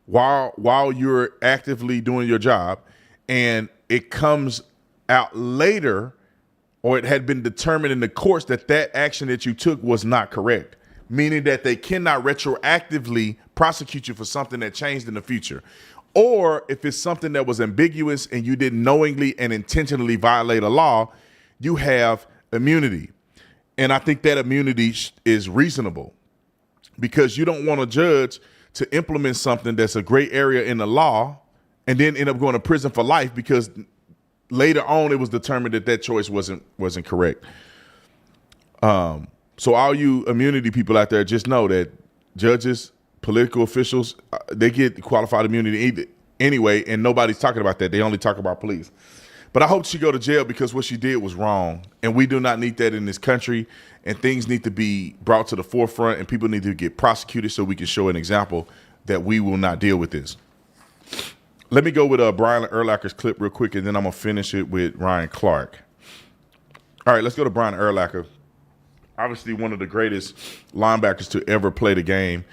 while you're actively doing your job and it comes out later, or it had been determined in the courts that that action that you took was not correct, meaning that they cannot retroactively prosecute you for something that changed in the future. Or if it's something that was ambiguous and you didn't knowingly and intentionally violate a law, you have immunity. And I think that immunity is reasonable, because you don't want a judge to implement something that's a gray area in the law and then end up going to prison for life because later on it was determined that that choice wasn't correct. So all you immunity people out there, just know that judges, political officials, they get qualified immunity anyway, and nobody's talking about that. They only talk about police. But I hope she go to jail, because what she did was wrong, and we do not need that in this country, and things need to be brought to the forefront, and people need to get prosecuted so we can show an example that we will not deal with this. Let me go with Brian Urlacher's clip real quick, and then I'm going to finish it with Ryan Clark. All right, let's go to Brian Urlacher. Obviously one of the greatest linebackers to ever play the game.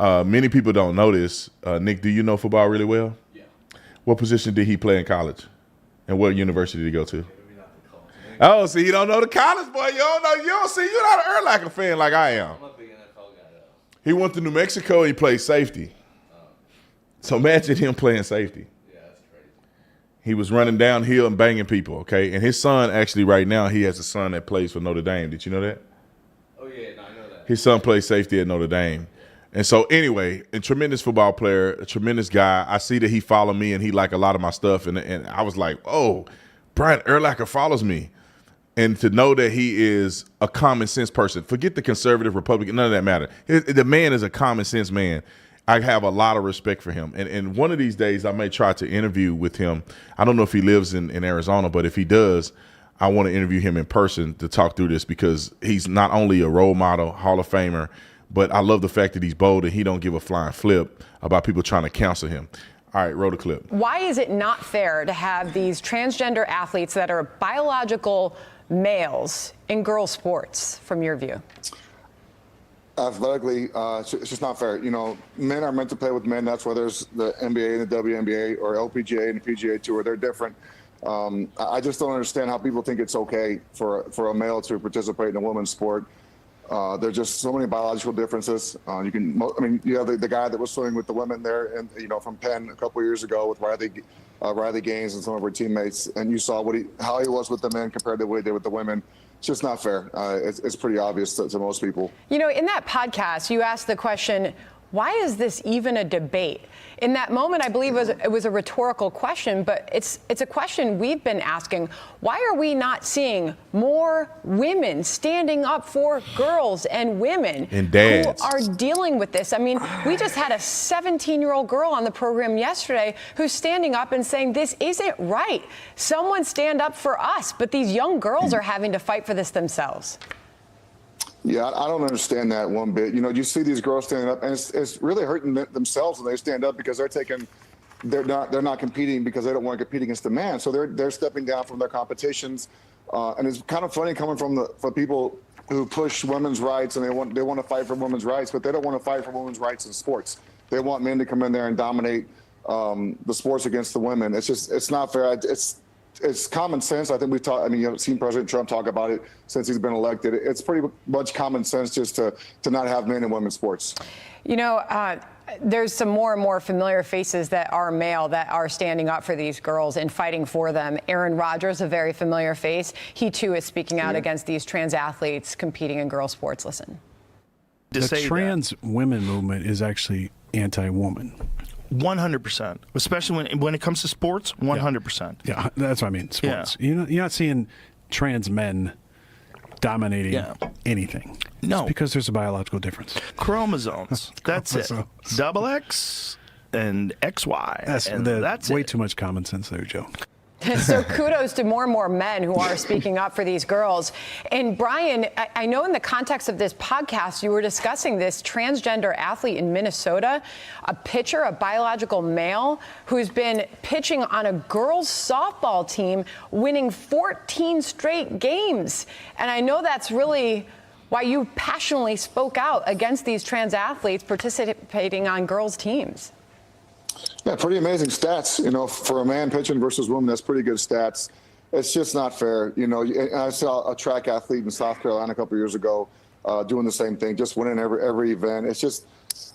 Many people don't know this. Nick, do you know football really well? Yeah. What position did he play in college? And what university did he go to? Oh, see, you don't know the college, boy. You don't know. You're not an Urlacher fan like I am. I'm a big NFL guy, though. He went to New Mexico and he played safety. So imagine him playing safety. Yeah, that's crazy. He was running downhill and banging people, okay? And his son, actually, right now, he has a son that plays for Notre Dame. Did you know that? Oh, yeah, no, I know that. His son plays safety at Notre Dame. And so anyway, a tremendous football player, a tremendous guy. I see that he followed me and he liked a lot of my stuff. And I was like, oh, Brian Urlacher follows me. And to know that he is a common sense person. Forget the conservative Republican, none of that matter. The man is a common sense man. I have a lot of respect for him. And one of these days I may try to interview with him. I don't know if he lives in Arizona, but if he does, I want to interview him in person to talk through this, because he's not only a role model, Hall of Famer, but I love the fact that he's bold and he don't give a flying flip about people trying to counsel him. All right, roll the clip. Why is it not fair to have these transgender athletes that are biological males in girls' sports, from your view? Athletically, it's just not fair. You know, men are meant to play with men. That's why there's the NBA and the WNBA, or LPGA and the PGA Tour. They're different. I just don't understand how people think it's okay for a male to participate in a women's sport. There's just so many biological differences. You have the guy that was swimming with the women there, and from Penn a couple of years ago with Riley Gaines and some of her teammates, and you saw how he was with the men compared to what he did with the women. It's just not fair. It's pretty obvious to most people. In that podcast, you asked the question, why is this even a debate? In that moment, I believe it was a rhetorical question, but it's a question we've been asking. Why are we not seeing more women standing up for girls and women and dads who are dealing with this? I mean, we just had a 17-year-old girl on the program yesterday who's standing up and saying this isn't right. Someone stand up for us, but these young girls are having to fight for this themselves. Yeah, I don't understand that one bit. You see these girls standing up, and it's really hurting themselves when they stand up, because they're taking they're not competing because they don't want to compete against the man. So they're stepping down from their competitions. And it's kind of funny coming from people who push women's rights and they want to fight for women's rights, but they don't want to fight for women's rights in sports. They want men to come in there and dominate the sports against the women. It's not fair. It's common sense. I think you've seen President Trump talk about it since he's been elected. It's pretty much common sense just to not have men in women's sports. There's some more and more familiar faces that are male that are standing up for these girls and fighting for them. Aaron Rodgers, a very familiar face. He, too, is speaking out against these trans athletes competing in girls' sports. Listen. The trans women movement is actually anti-woman. 100%, especially when it comes to sports. 100%. Yeah, that's what I mean. Sports. Yeah. You're not seeing trans men dominating anything. No, it's because there's a biological difference. Chromosomes. That's it. Double X and XY. That's way too much common sense there, Joe. So kudos to more and more men who are speaking up for these girls. And Brian, I know in the context of this podcast, you were discussing this transgender athlete in Minnesota, a pitcher, a biological male, who's been pitching on a girls' softball team, winning 14 straight games. And I know that's really why you passionately spoke out against these trans athletes participating on girls' teams. Yeah, pretty amazing stats. For a man pitching versus woman, that's pretty good stats. It's just not fair. I saw a track athlete in South Carolina a couple years ago doing the same thing, just winning every event. It's just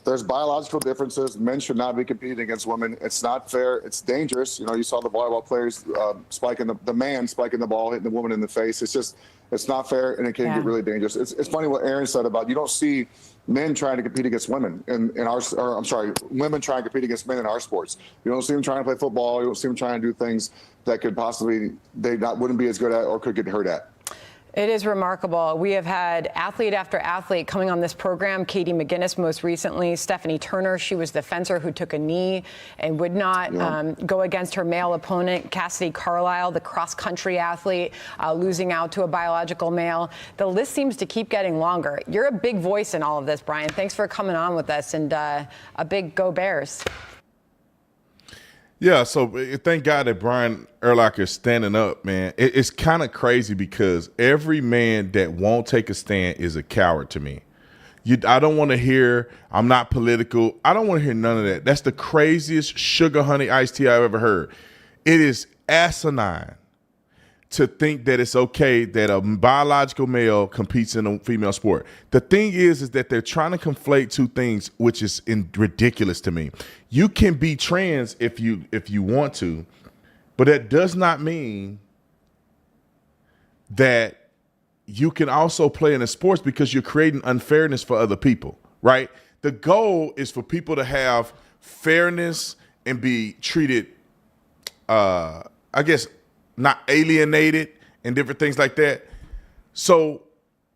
there's biological differences. Men should not be competing against women. It's not fair. It's dangerous. You saw the volleyball players spiking the man spiking the ball, hitting the woman in the face. It's not fair, and it can get really dangerous. It's funny what Aaron said about you don't see men trying to compete against women women trying to compete against men in our sports. You don't see them trying to play football. You don't see them trying to do things that could possibly wouldn't be as good at or could get hurt at. It is remarkable. We have had athlete after athlete coming on this program. Katie McGinnis most recently, Stephanie Turner, she was the fencer who took a knee and would not go against her male opponent. Cassidy Carlisle, the cross-country athlete, losing out to a biological male. The list seems to keep getting longer. You're a big voice in all of this, Brian. Thanks for coming on with us, and a big go Bears. Yeah, so thank God that Brian Urlacher is standing up, man. It's kind of crazy because every man that won't take a stand is a coward to me. I don't want to hear, I'm not political. I don't want to hear none of that. That's the craziest sugar honey iced tea I've ever heard. It is asinine to think that it's okay that a biological male competes in a female sport. The thing is that they're trying to conflate two things, which is ridiculous to me. You can be trans if you want to, but that does not mean that you can also play in the sports because you're creating unfairness for other people, right? The goal is for people to have fairness and be treated, not alienated and different things like that. So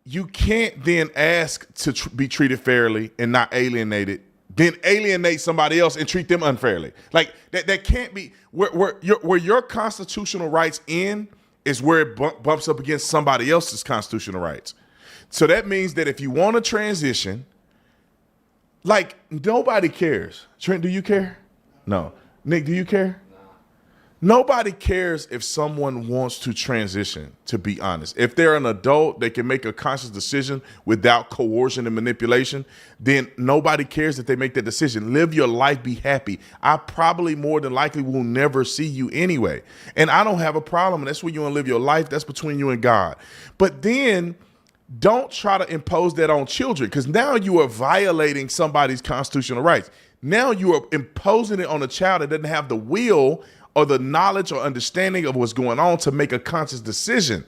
you can't then ask to be treated fairly and not alienated, then alienate somebody else and treat them unfairly. Like that can't be where your constitutional rights end is where it bumps up against somebody else's constitutional rights. So that means that if you want to transition, like nobody cares. Trent, do you care? No. Nick, do you care? Nobody cares if someone wants to transition, to be honest. If they're an adult, they can make a conscious decision without coercion and manipulation, then nobody cares that they make that decision. Live your life, be happy. I probably more than likely will never see you anyway. And I don't have a problem. That's where you want to live your life. That's between you and God. But then don't try to impose that on children, because now you are violating somebody's constitutional rights. Now you are imposing it on a child that doesn't have the will or the knowledge or understanding of what's going on to make a conscious decision.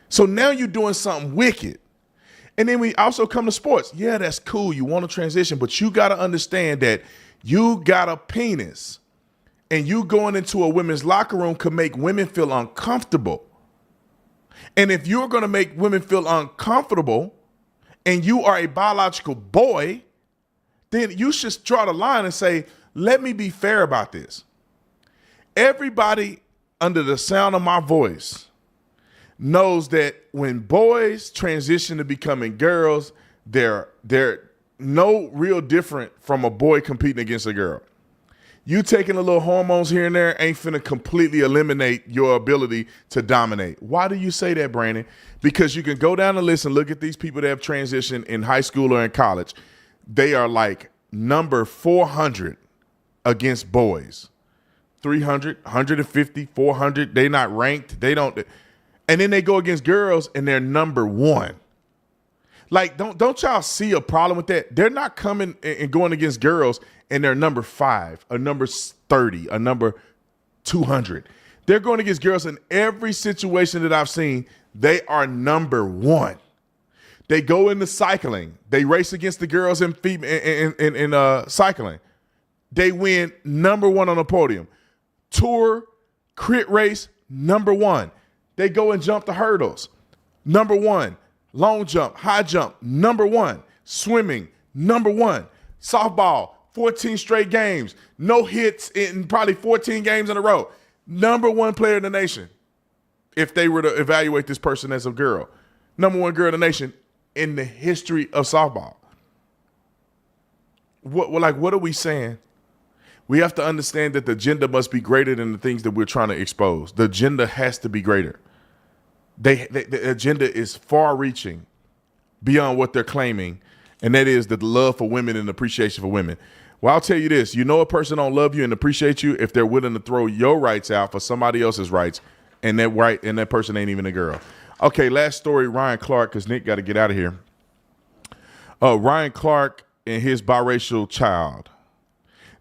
So now you're doing something wicked. And then we also come to sports. Yeah, that's cool. You want to transition, but you got to understand that you got a penis and you going into a women's locker room could make women feel uncomfortable. And if you're going to make women feel uncomfortable and you are a biological boy, then you should draw the line and say, let me be fair about this. Everybody under the sound of my voice knows that when boys transition to becoming girls, they're no real different from a boy competing against a girl. You taking a little hormones here and there ain't finna completely eliminate your ability to dominate. Why do you say that, Brandon? Because you can go down the list and look at these people that have transitioned in high school or in college. They are like number 400 against boys. 300, 150, 400. They're not ranked. They don't. And then they go against girls and they're number 1. Like, don't y'all see a problem with that? They're not coming and going against girls and they're number 5, a number 30, a number 200. They're going against girls in every situation that I've seen. They are number 1. They go into cycling. They race against the girls in cycling. They win number 1 on the podium. Tour, crit race, number 1. They go and jump the hurdles. Number 1. Long jump, high jump, number 1. Swimming, number 1. Softball, 14 straight games. No hits in probably 14 games in a row. Number 1 player in the nation. If they were to evaluate this person as a girl. Number 1 girl in the nation in the history of softball. What are we saying? We have to understand that the agenda must be greater than the things that we're trying to expose. The agenda has to be greater. The agenda is far-reaching beyond what they're claiming, and that is the love for women and appreciation for women. Well, I'll tell you this. You know a person don't love you and appreciate you if they're willing to throw your rights out for somebody else's rights, and that person ain't even a girl. Okay, last story, Ryan Clark, because Nick got to get out of here. Ryan Clark and his biracial child.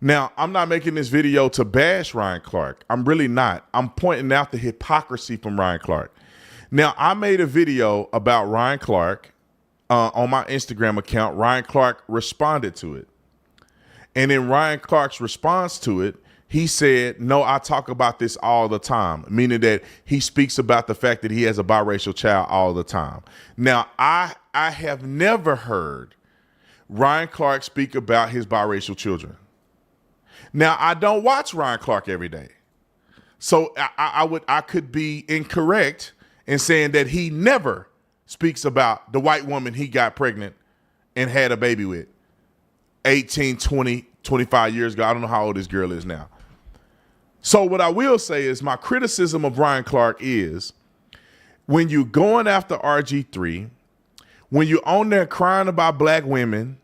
Now, I'm not making this video to bash Ryan Clark. I'm really not. I'm pointing out the hypocrisy from Ryan Clark. Now, I made a video about Ryan Clark on my Instagram account. Ryan Clark responded to it. And in Ryan Clark's response to it, he said, no, I talk about this all the time, meaning that he speaks about the fact that he has a biracial child all the time. Now, I have never heard Ryan Clark speak about his biracial children. Now, I don't watch Ryan Clark every day. So I could be incorrect in saying that he never speaks about the white woman he got pregnant and had a baby with 18, 20, 25 years ago. I don't know how old this girl is now. So what I will say is my criticism of Ryan Clark is when you're going after RG3, when you're on there crying about black women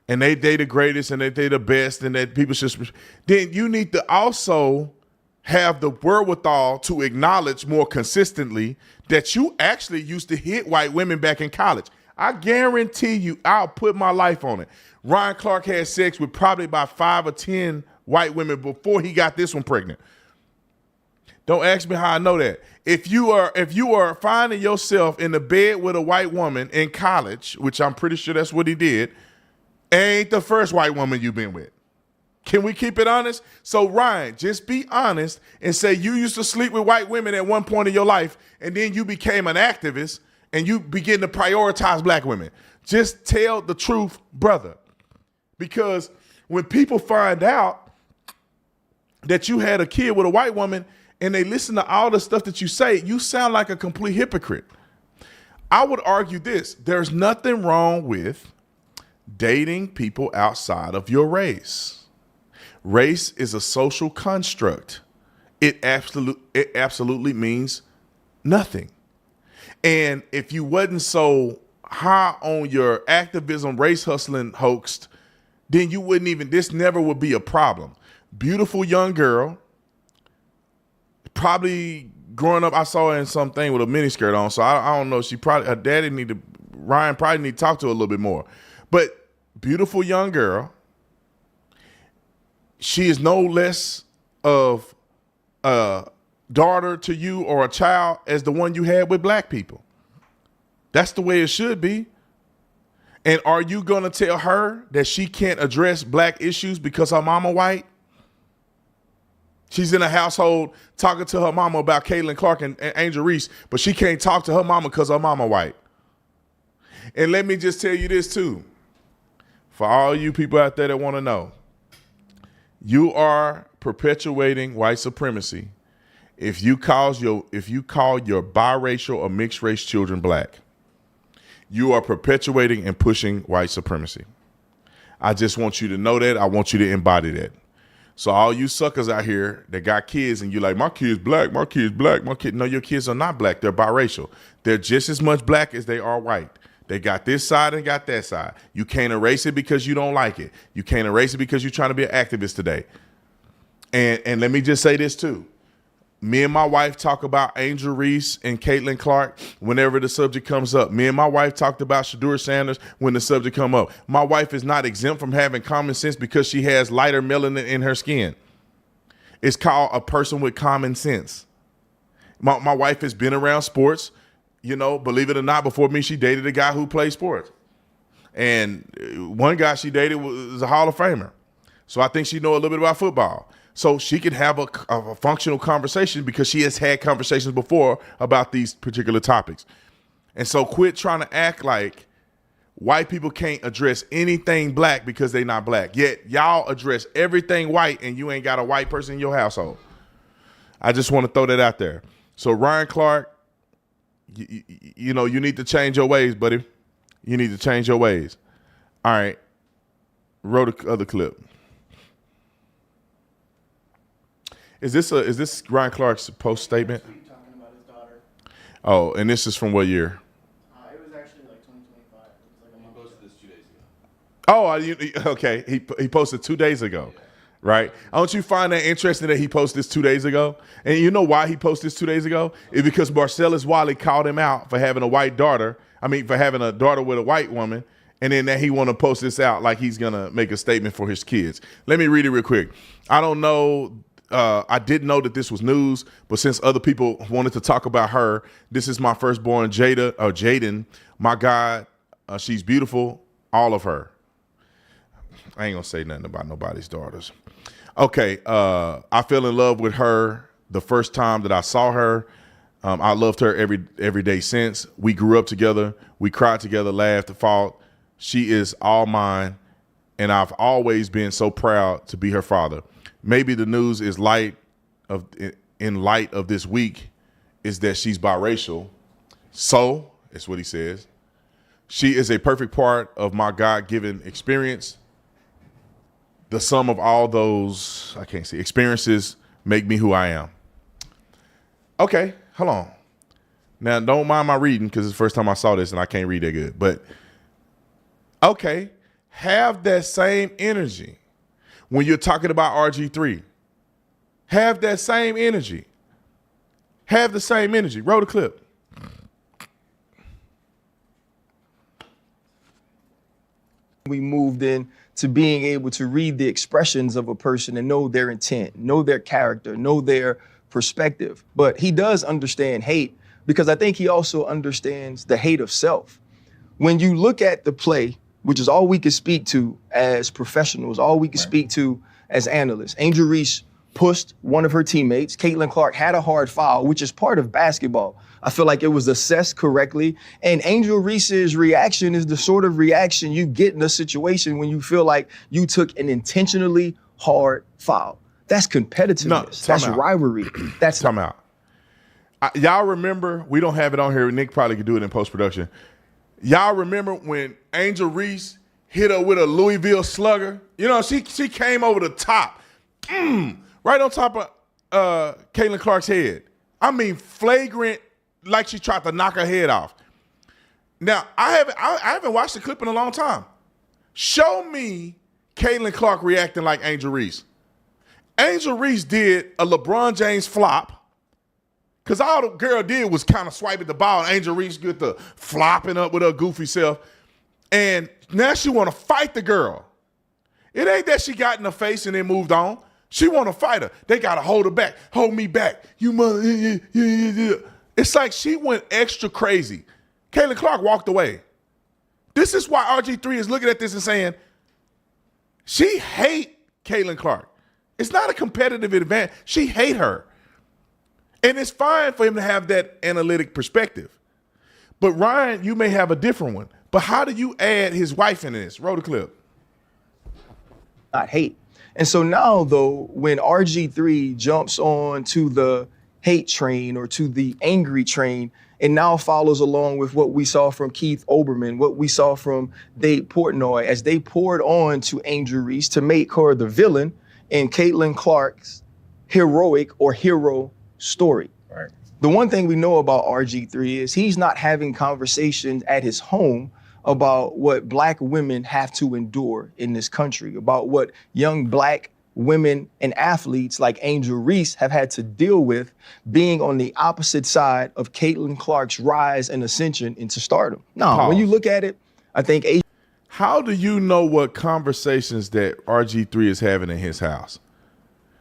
and they the greatest and they the best and that people should, then you need to also have the wherewithal to acknowledge more consistently that you actually used to hit white women back in college. I guarantee you, I'll put my life on it. Ryan Clark had sex with probably about 5 or 10 white women before he got this one pregnant. Don't ask me how I know that. If you are finding yourself in the bed with a white woman in college, which I'm pretty sure that's what he did, ain't the first white woman you've been with. Can we keep it honest? So, Ryan, just be honest and say you used to sleep with white women at one point in your life, and then you became an activist, and you begin to prioritize black women. Just tell the truth, brother. Because when people find out that you had a kid with a white woman and they listen to all the stuff that you say, you sound like a complete hypocrite. I would argue this. There's nothing wrong with dating people outside of your race. Race is a social construct. It absolutely means nothing. And if you wasn't so high on your activism, race hustling hoax, then you wouldn't even, this never would be a problem. Beautiful young girl, probably growing up, I saw her in something with a miniskirt on, so I don't know, Ryan probably need to talk to her a little bit more. But beautiful young girl, she is no less of a daughter to you or a child as the one you had with black people. That's the way it should be. And are you going to tell her that she can't address black issues because her mama white? She's in a household talking to her mama about Caitlin Clark and Angel Reese, but she can't talk to her mama because her mama white. And let me just tell you this too. For all you people out there that want to know, you are perpetuating white supremacy if you call your biracial or mixed race children black. You are perpetuating and pushing white supremacy. I just want you to know that. I want you to embody that. So all you suckers out here that got kids and you like, my kid's black, my kid's black, my kid. No, your kids are not black. They're biracial. They're just as much black as they are white. They got this side and got that side. You can't erase it because you don't like it. You can't erase it because you're trying to be an activist today. And let me just say this too. Me and my wife talk about Angel Reese and Caitlin Clark whenever the subject comes up. Me and my wife talked about Shadur Sanders when the subject come up. My wife is not exempt from having common sense because she has lighter melanin in her skin. It's called a person with common sense. My wife has been around sports. You know, believe it or not, before me, she dated a guy who played sports. And one guy she dated was a Hall of Famer. So I think she know a little bit about football. So she can have a functional conversation because she has had conversations before about these particular topics. And so quit trying to act like white people can't address anything black because they're not black. Yet y'all address everything white and you ain't got a white person in your household. I just want to throw that out there. So Ryan Clark, you know, you need to change your ways, buddy. You need to change your ways. All right. Roll the other clip. Is this Ryan Clark's post statement? Talking about his daughter. Oh, and this is from what year? It was actually like 2025. It was like a month. He posted this 2 days ago. Oh, okay. He posted 2 days ago, right? Don't you find that interesting that he posted this 2 days ago? And you know why he posted this 2 days ago? It's because Marcellus Wiley called him out for having a white daughter. For having a daughter with a white woman. And then that he want to post this out like he's going to make a statement for his kids. Let me read it real quick. I don't know. I didn't know that this was news, but since other people wanted to talk about her, this is my firstborn, Jaden. My God, she's beautiful. All of her. I ain't gonna say nothing about nobody's daughters. Okay, I fell in love with her the first time that I saw her. I loved her every day since. We grew up together. We cried together, laughed, fought. She is all mine, and I've always been so proud to be her father. Maybe the news is in light of this week is that she's biracial. So, that's what he says. She is a perfect part of my God-given experience. The sum of all those, experiences make me who I am. Okay, hold on. Now, don't mind my reading because it's the first time I saw this and I can't read that good. But, okay, have that same energy. When you're talking about RG3, have that same energy. Have the same energy. Roll the clip. We moved in to being able to read the expressions of a person and know their intent, know their character, know their perspective. But he does understand hate because I think he also understands the hate of self. When you look at the play, which is all we can speak to as professionals, all we can speak to as analysts. Angel Reese pushed one of her teammates. Caitlin Clark had a hard foul, which is part of basketball. I feel like it was assessed correctly. And Angel Reese's reaction is the sort of reaction you get in a situation when you feel like you took an intentionally hard foul. That's competitiveness. No, that's rivalry. That's time out. Y'all remember, we don't have it on here. Nick probably could do it in post-production. Y'all remember when Angel Reese hit her with a Louisville slugger? You know, she came over the top, right on top of Caitlin Clark's head. I mean, flagrant, like she tried to knock her head off. Now, I haven't watched the clip in a long time. Show me Caitlin Clark reacting like Angel Reese. Angel Reese did a LeBron James flop. Because all the girl did was kind of swipe at the ball. And Angel Reese get the flopping up with her goofy self. And now she want to fight the girl. It ain't that she got in the face and then moved on. She want to fight her. They got to hold her back. Hold me back. You mother. It's like she went extra crazy. Caitlin Clark walked away. This is why RG3 is looking at this and saying, she hate Caitlin Clark. It's not a competitive advantage. She hate her. And it's fine for him to have that analytic perspective. But Ryan, you may have a different one. But how do you add his wife into this? Roll the clip. Not hate. And so now, though, when RG3 jumps on to the hate train or to the angry train, and now follows along with what we saw from Keith Olbermann, what we saw from Dave Portnoy, as they poured on to Angel Reese to make her the villain in Caitlin Clark's heroic or hero story. Right. The one thing we know about RG3 is he's not having conversations at his home about what black women have to endure in this country, about what young black women and athletes like Angel Reese have had to deal with being on the opposite side of Caitlin Clark's rise and ascension into stardom. No, when you look at it, I think how do you know what conversations that RG3 is having in his house?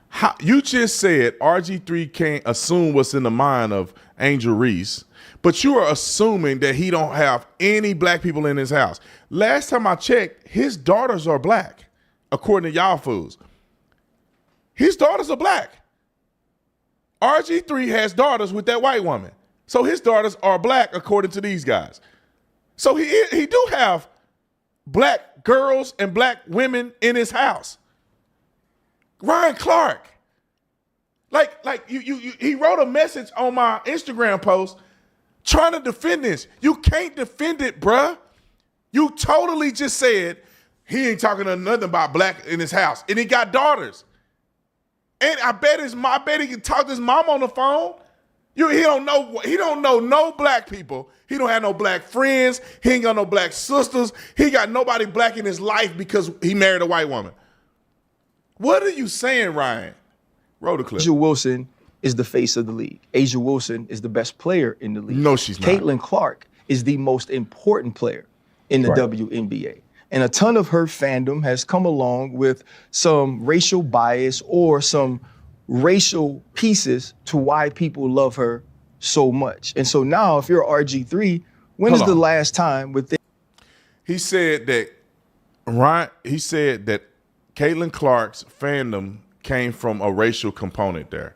How, you just said RG3 can't assume what's in the mind of Angel Reese, but you are assuming that he don't have any black people in his house. Last time I checked, his daughters are black, according to y'all fools. His daughters are black. RG3 has daughters with that white woman. So his daughters are black, according to these guys. So he do have black girls and black women in his house. Ryan Clark, he wrote a message on my Instagram post trying to defend this. You can't defend it, bruh. You totally just said he ain't talking to nothing about black in his house, and he got daughters. And I bet he can talk to his mom on the phone. He don't know no black people. He don't have no black friends. He ain't got no black sisters. He got nobody black in his life because he married a white woman. What are you saying, Ryan? Roll the clip. Asia Wilson is the face of the league. Asia Wilson is the best player in the league. No, she's not. Caitlin Clark is the most important player in the WNBA. And a ton of her fandom has come along with some racial bias or some racial pieces to why people love her so much. And so now if you're RG3, when is the last time with He said that Caitlin Clark's fandom came from a racial component there.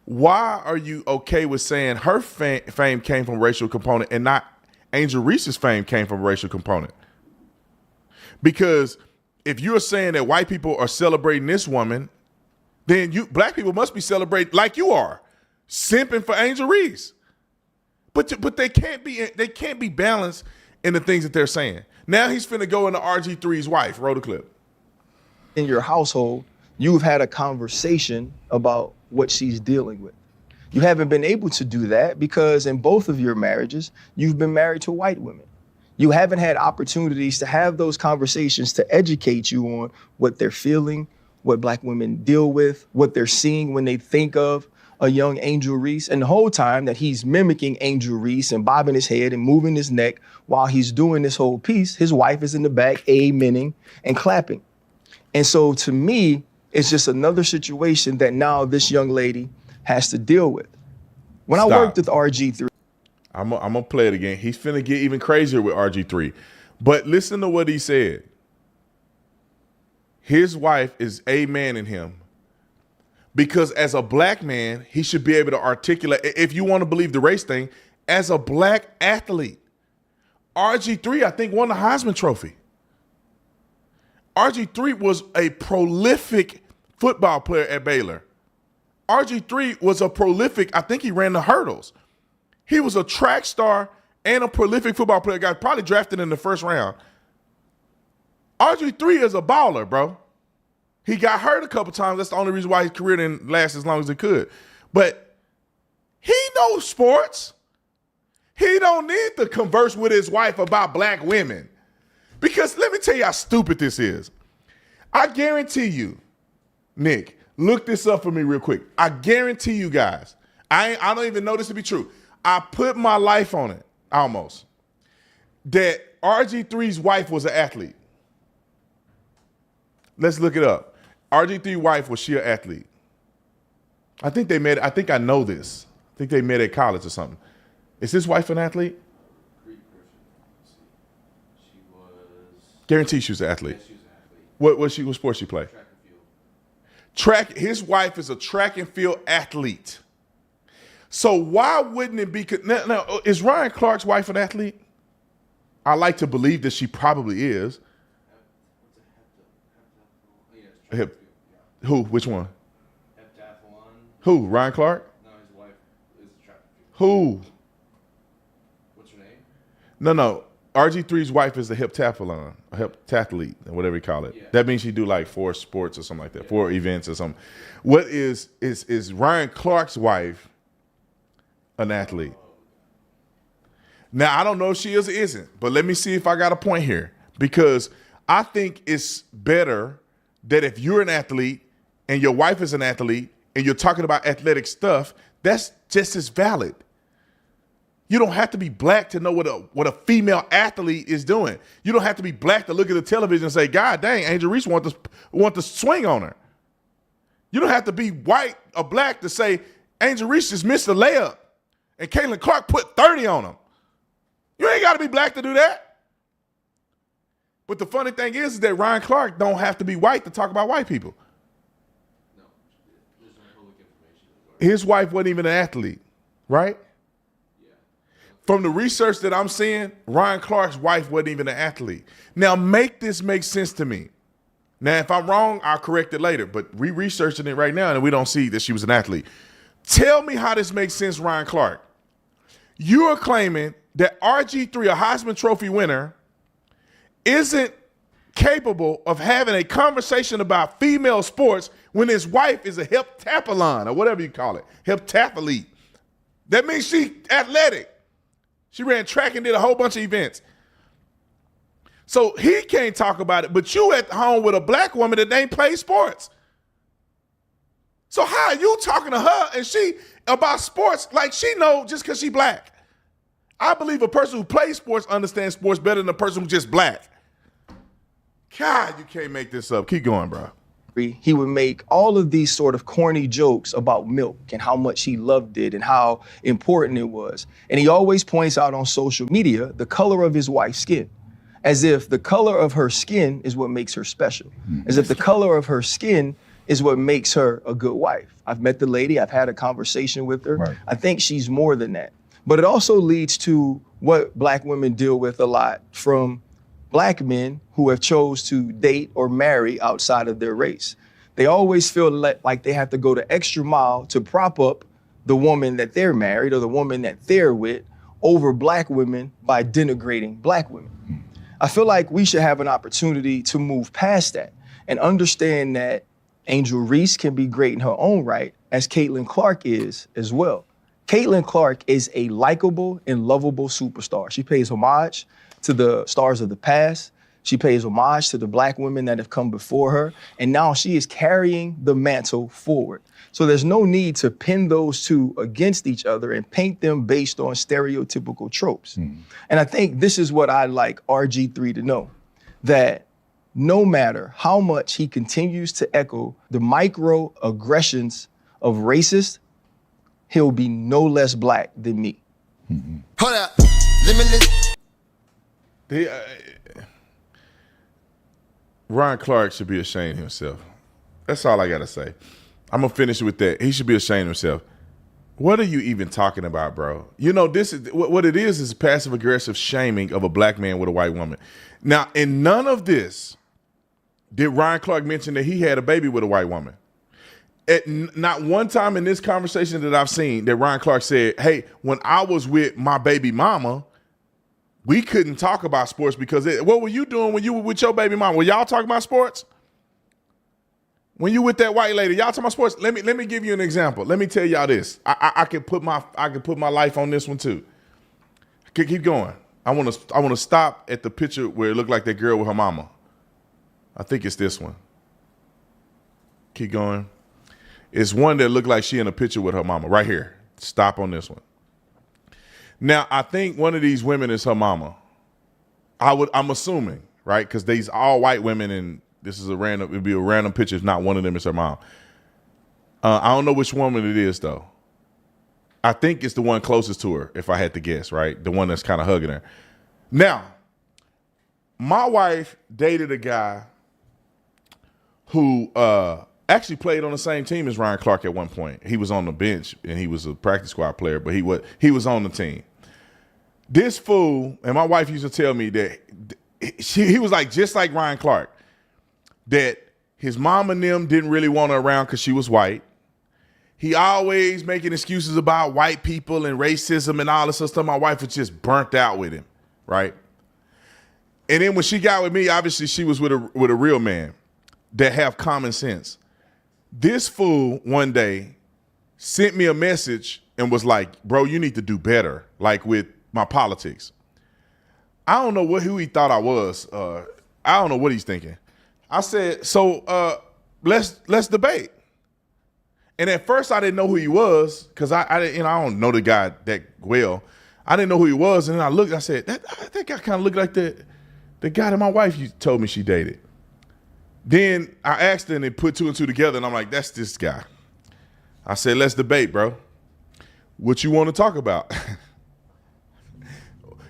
Why are you okay with saying her fame came from a racial component and not Angel Reese's fame came from a racial component? Because if you're saying that white people are celebrating this woman, then black people must be celebrating like you are, simping for Angel Reese. But they can't be balanced in the things that they're saying. Now he's finna go into RG3's wife. Roll the clip. in your household, you've had a conversation about what she's dealing with. You haven't been able to do that because in both of your marriages, you've been married to white women. You haven't had opportunities to have those conversations to educate you on what they're feeling, what black women deal with, what they're seeing when they think of a young Angel Reese. And the whole time that he's mimicking Angel Reese and bobbing his head and moving his neck while he's doing this whole piece, his wife is in the back amening and clapping. And so to me, it's just another situation that now this young lady has to deal with. When I worked with RG3, I'm gonna play it again. He's finna get even crazier with RG3. But listen to what he said. His wife is amening him because as a black man, he should be able to articulate, if you want to believe the race thing, as a black athlete. RG3, I think, won the Heisman Trophy. RG3 was a prolific football player at Baylor. RG3 was a prolific, I think he ran the hurdles. He was a track star and a prolific football player, got probably drafted in the first round. RG3 is a baller, bro. He got hurt a couple times. That's the only reason why his career didn't last as long as it could. But he knows sports. He don't need to converse with his wife about black women. Because let me tell you how stupid this is. I guarantee you, Nick, look this up for me real quick. I guarantee you guys, I don't even know this to be true. I put my life on it, almost, that RG3's wife was an athlete. Let's look it up. RG3's wife, was she an athlete? I think they met, I think I know this. I think they met at college or something. Is his wife an athlete? Guarantee she was an athlete. Yeah, she was an athlete. What sport she play? Track and field. His wife is a track and field athlete. So why wouldn't it be? Now, is Ryan Clark's wife an athlete? I like to believe that she probably is. Who? Which one? Who? Ryan Clark? No, his wife is a track and field. Who? What's her name? No. RG3's wife is a heptathlon, a heptathlete, or whatever you call it. Yeah. That means she do like 4 sports or something like that, 4 events or something. What is Ryan Clark's wife an athlete? Now, I don't know if she is or isn't, but let me see if I got a point here. Because I think it's better that if you're an athlete and your wife is an athlete and you're talking about athletic stuff, that's just as valid. You don't have to be black to know what a female athlete is doing. You don't have to be black to look at the television and say, God dang, Angel Reese want to swing on her. You don't have to be white or black to say, Angel Reese just missed a layup and Caitlin Clark put 30 on him. You ain't got to be black to do that. But the funny thing is that Ryan Clark don't have to be white to talk about white people. His wife wasn't even an athlete, right? From the research that I'm seeing, Ryan Clark's wife wasn't even an athlete. Now, make this make sense to me. Now, if I'm wrong, I'll correct it later, but we researching it right now and we don't see that she was an athlete. Tell me how this makes sense, Ryan Clark. You are claiming that RG3, a Heisman Trophy winner, isn't capable of having a conversation about female sports when his wife is a heptathlon or whatever you call it, heptathlete. That means she's athletic. She ran track and did a whole bunch of events. So he can't talk about it, but you at home with a black woman that ain't play sports. So how are you talking to her and she about sports like she know just because she black? I believe a person who plays sports understands sports better than a person who's just black. God, you can't make this up. Keep going, bro. He would make all of these sort of corny jokes about milk and how much he loved it and how important it was. And he always points out on social media the color of his wife's skin, as if the color of her skin is what makes her special, as if the color of her skin is what makes her a good wife. I've met the lady. I've had a conversation with her. Right. I think she's more than that. But it also leads to what black women deal with a lot from black men who have chose to date or marry outside of their race. They always feel like they have to go the extra mile to prop up the woman that they're married or the woman that they're with over black women by denigrating black women. I feel like we should have an opportunity to move past that and understand that Angel Reese can be great in her own right, as Caitlin Clark is as well. Caitlin Clark is a likable and lovable superstar. She pays homage to the stars of the past. She pays homage to the black women that have come before her. And now she is carrying the mantle forward. So there's no need to pin those two against each other and paint them based on stereotypical tropes. And I think this is what I'd like RG3 to know, that no matter how much he continues to echo the microaggressions of racists, he'll be no less black than me. Hold up. Limitless. Ryan Clark should be ashamed of himself. That's all I got to say. I'm going to finish with that. He should be ashamed of himself. What are you even talking about, bro? You know, this is what it is passive-aggressive shaming of a black man with a white woman. Now, in none of this did Ryan Clark mention that he had a baby with a white woman. At not one time in this conversation that I've seen that Ryan Clark said, hey, when I was with my baby mama, we couldn't talk about sports because what were you doing when you were with your baby mama? Were y'all talking about sports? When you with that white lady, y'all talking about sports? Let me give you an example. Let me tell y'all this. I can put my life on this one too. Keep going. I want to stop at the picture where it looked like that girl with her mama. I think it's this one. Keep going. It's one that looked like she in a picture with her mama right here. Stop on this one. Now, I think one of these women is her mama. I'm assuming, right? Because these all white women, and this is it'd be a random picture if not one of them is her mom. I don't know which woman it is, though. I think it's the one closest to her, if I had to guess, right? The one that's kind of hugging her. Now, my wife dated a guy who actually played on the same team as Ryan Clark at one point. He was on the bench, and he was a practice squad player, but he was on the team. This fool, and my wife used to tell me that he was like just like Ryan Clark, that his mom and them didn't really want her around because she was white. He always making excuses about white people and racism and all this other stuff. My wife was just burnt out with him, right? And then when she got with me, obviously she was with a real man that have common sense. This fool one day sent me a message and was like, bro, you need to do better, like with my politics. I don't know who he thought I was. I don't know what he's thinking. I said, so let's debate. And at first I didn't know who he was because I don't know the guy that well. I didn't know who he was. And then I looked, I said, that guy kind of looked like the guy that my wife told me she dated. Then I asked her and they put two and two together and I'm like, that's this guy. I said, let's debate, bro. What you want to talk about?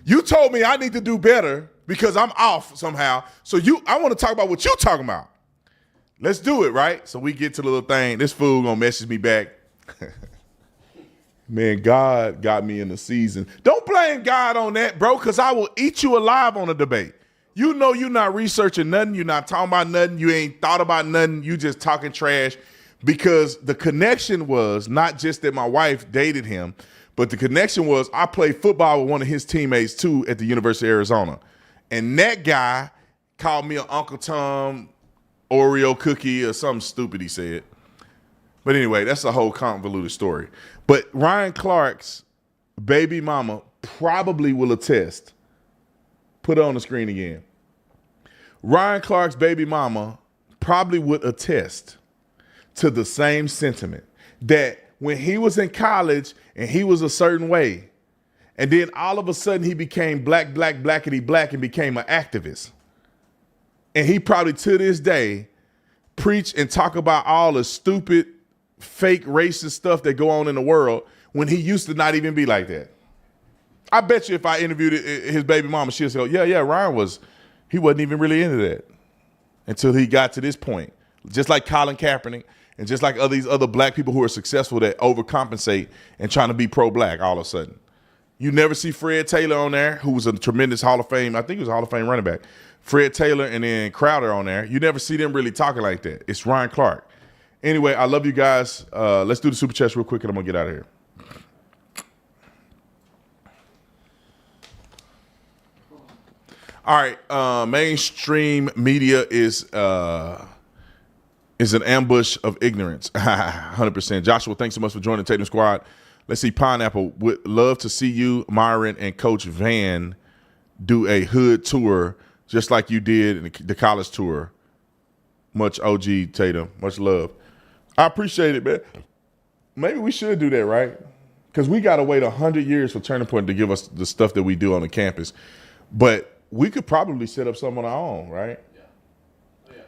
You told me I need to do better because I'm off somehow. So I want to talk about what you talking about. Let's do it, right? So we get to the little thing. This fool gonna message me back. Man, God got me in the season. Don't blame God on that, bro, because I will eat you alive on a debate. You know you're not researching nothing. You're not talking about nothing. You ain't thought about nothing. You just talking trash because the connection was not just that my wife dated him, but the connection was I played football with one of his teammates, too, at the University of Arizona. And that guy called me an Uncle Tom Oreo cookie or something stupid he said. But anyway, that's a whole convoluted story. But Ryan Clark's baby mama probably will attest. Put it on the screen again. Ryan Clark's baby mama probably would attest to the same sentiment that when he was in college and he was a certain way, and then all of a sudden he became blackity black and became an activist. And he probably to this day preach and talk about all the stupid, fake racist stuff that go on in the world when he used to not even be like that. I bet you if I interviewed his baby mama, she'll say, yeah, Ryan he wasn't even really into that until he got to this point. Just like Colin Kaepernick and just like these other black people who are successful that overcompensate and trying to be pro-black all of a sudden. You never see Fred Taylor on there, who was a tremendous Hall of Fame, I think he was a Hall of Fame running back. Fred Taylor and then Crowder on there. You never see them really talking like that. It's Ryan Clark. Anyway, I love you guys. Let's do the super chats real quick and I'm going to get out of here. All right, mainstream media is an ambush of ignorance. 100%. Joshua, thanks so much for joining the Tatum Squad. Let's see, Pineapple, would love to see you, Myron, and Coach Van do a hood tour just like you did in the college tour. Much OG, Tatum. Much love. I appreciate it, man. Maybe we should do that, right? Because we got to wait 100 years for Turning Point to give us the stuff that we do on the campus. But we could probably set up some on our own, right? Yeah.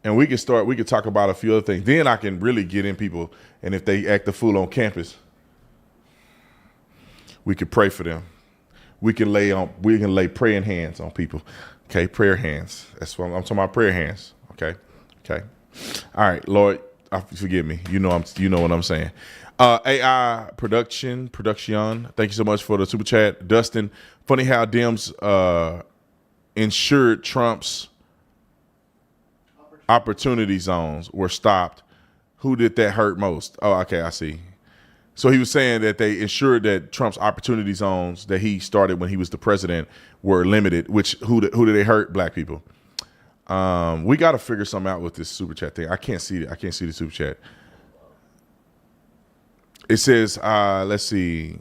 And we could talk about a few other things. Then I can really get in people, and if they act a fool on campus, we could pray for them. We can lay praying hands on people. Okay, prayer hands. That's what I'm talking about, prayer hands. Okay. All right, Lord, forgive me. You know what I'm saying. AI production. Thank you so much for the super chat, Dustin. Funny how Dems ensured Trump's opportunity zones were stopped. Who did that hurt most? Oh, okay, I see. So he was saying that they ensured that Trump's opportunity zones that he started when he was the president were limited. Who did they hurt? Black people. We got to figure something out with this super chat thing. I can't see the super chat. It says, let's see.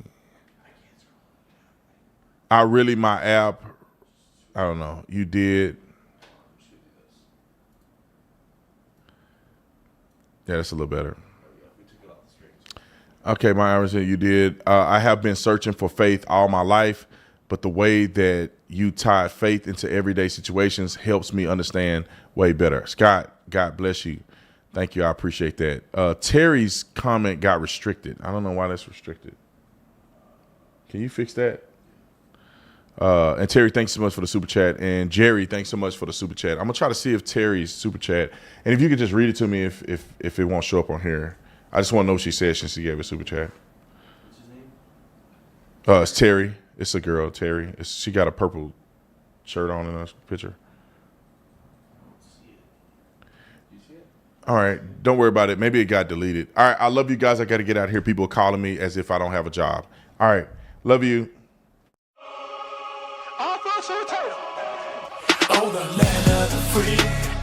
My app. I don't know. You did. Yeah, that's a little better. Okay, my average, you did. I have been searching for faith all my life, but the way that you tied faith into everyday situations helps me understand way better. Scott, God bless you. Thank you. I appreciate that. Terry's comment got restricted. I don't know why that's restricted. Can you fix that? And Terry, thanks so much for the super chat. And Jerry, thanks so much for the super chat. I'm gonna try to see if Terry's super chat, and if you could just read it to me if it won't show up on here. I just want to know what she said since she gave a super chat. What's his name? It's Terry. It's a girl, Terry. She got a purple shirt on in the picture. All right, don't worry about it. Maybe it got deleted. All right, I love you guys. I got to get out here. People are calling me as if I don't have a job. All right, love you. Officer On the land of the free.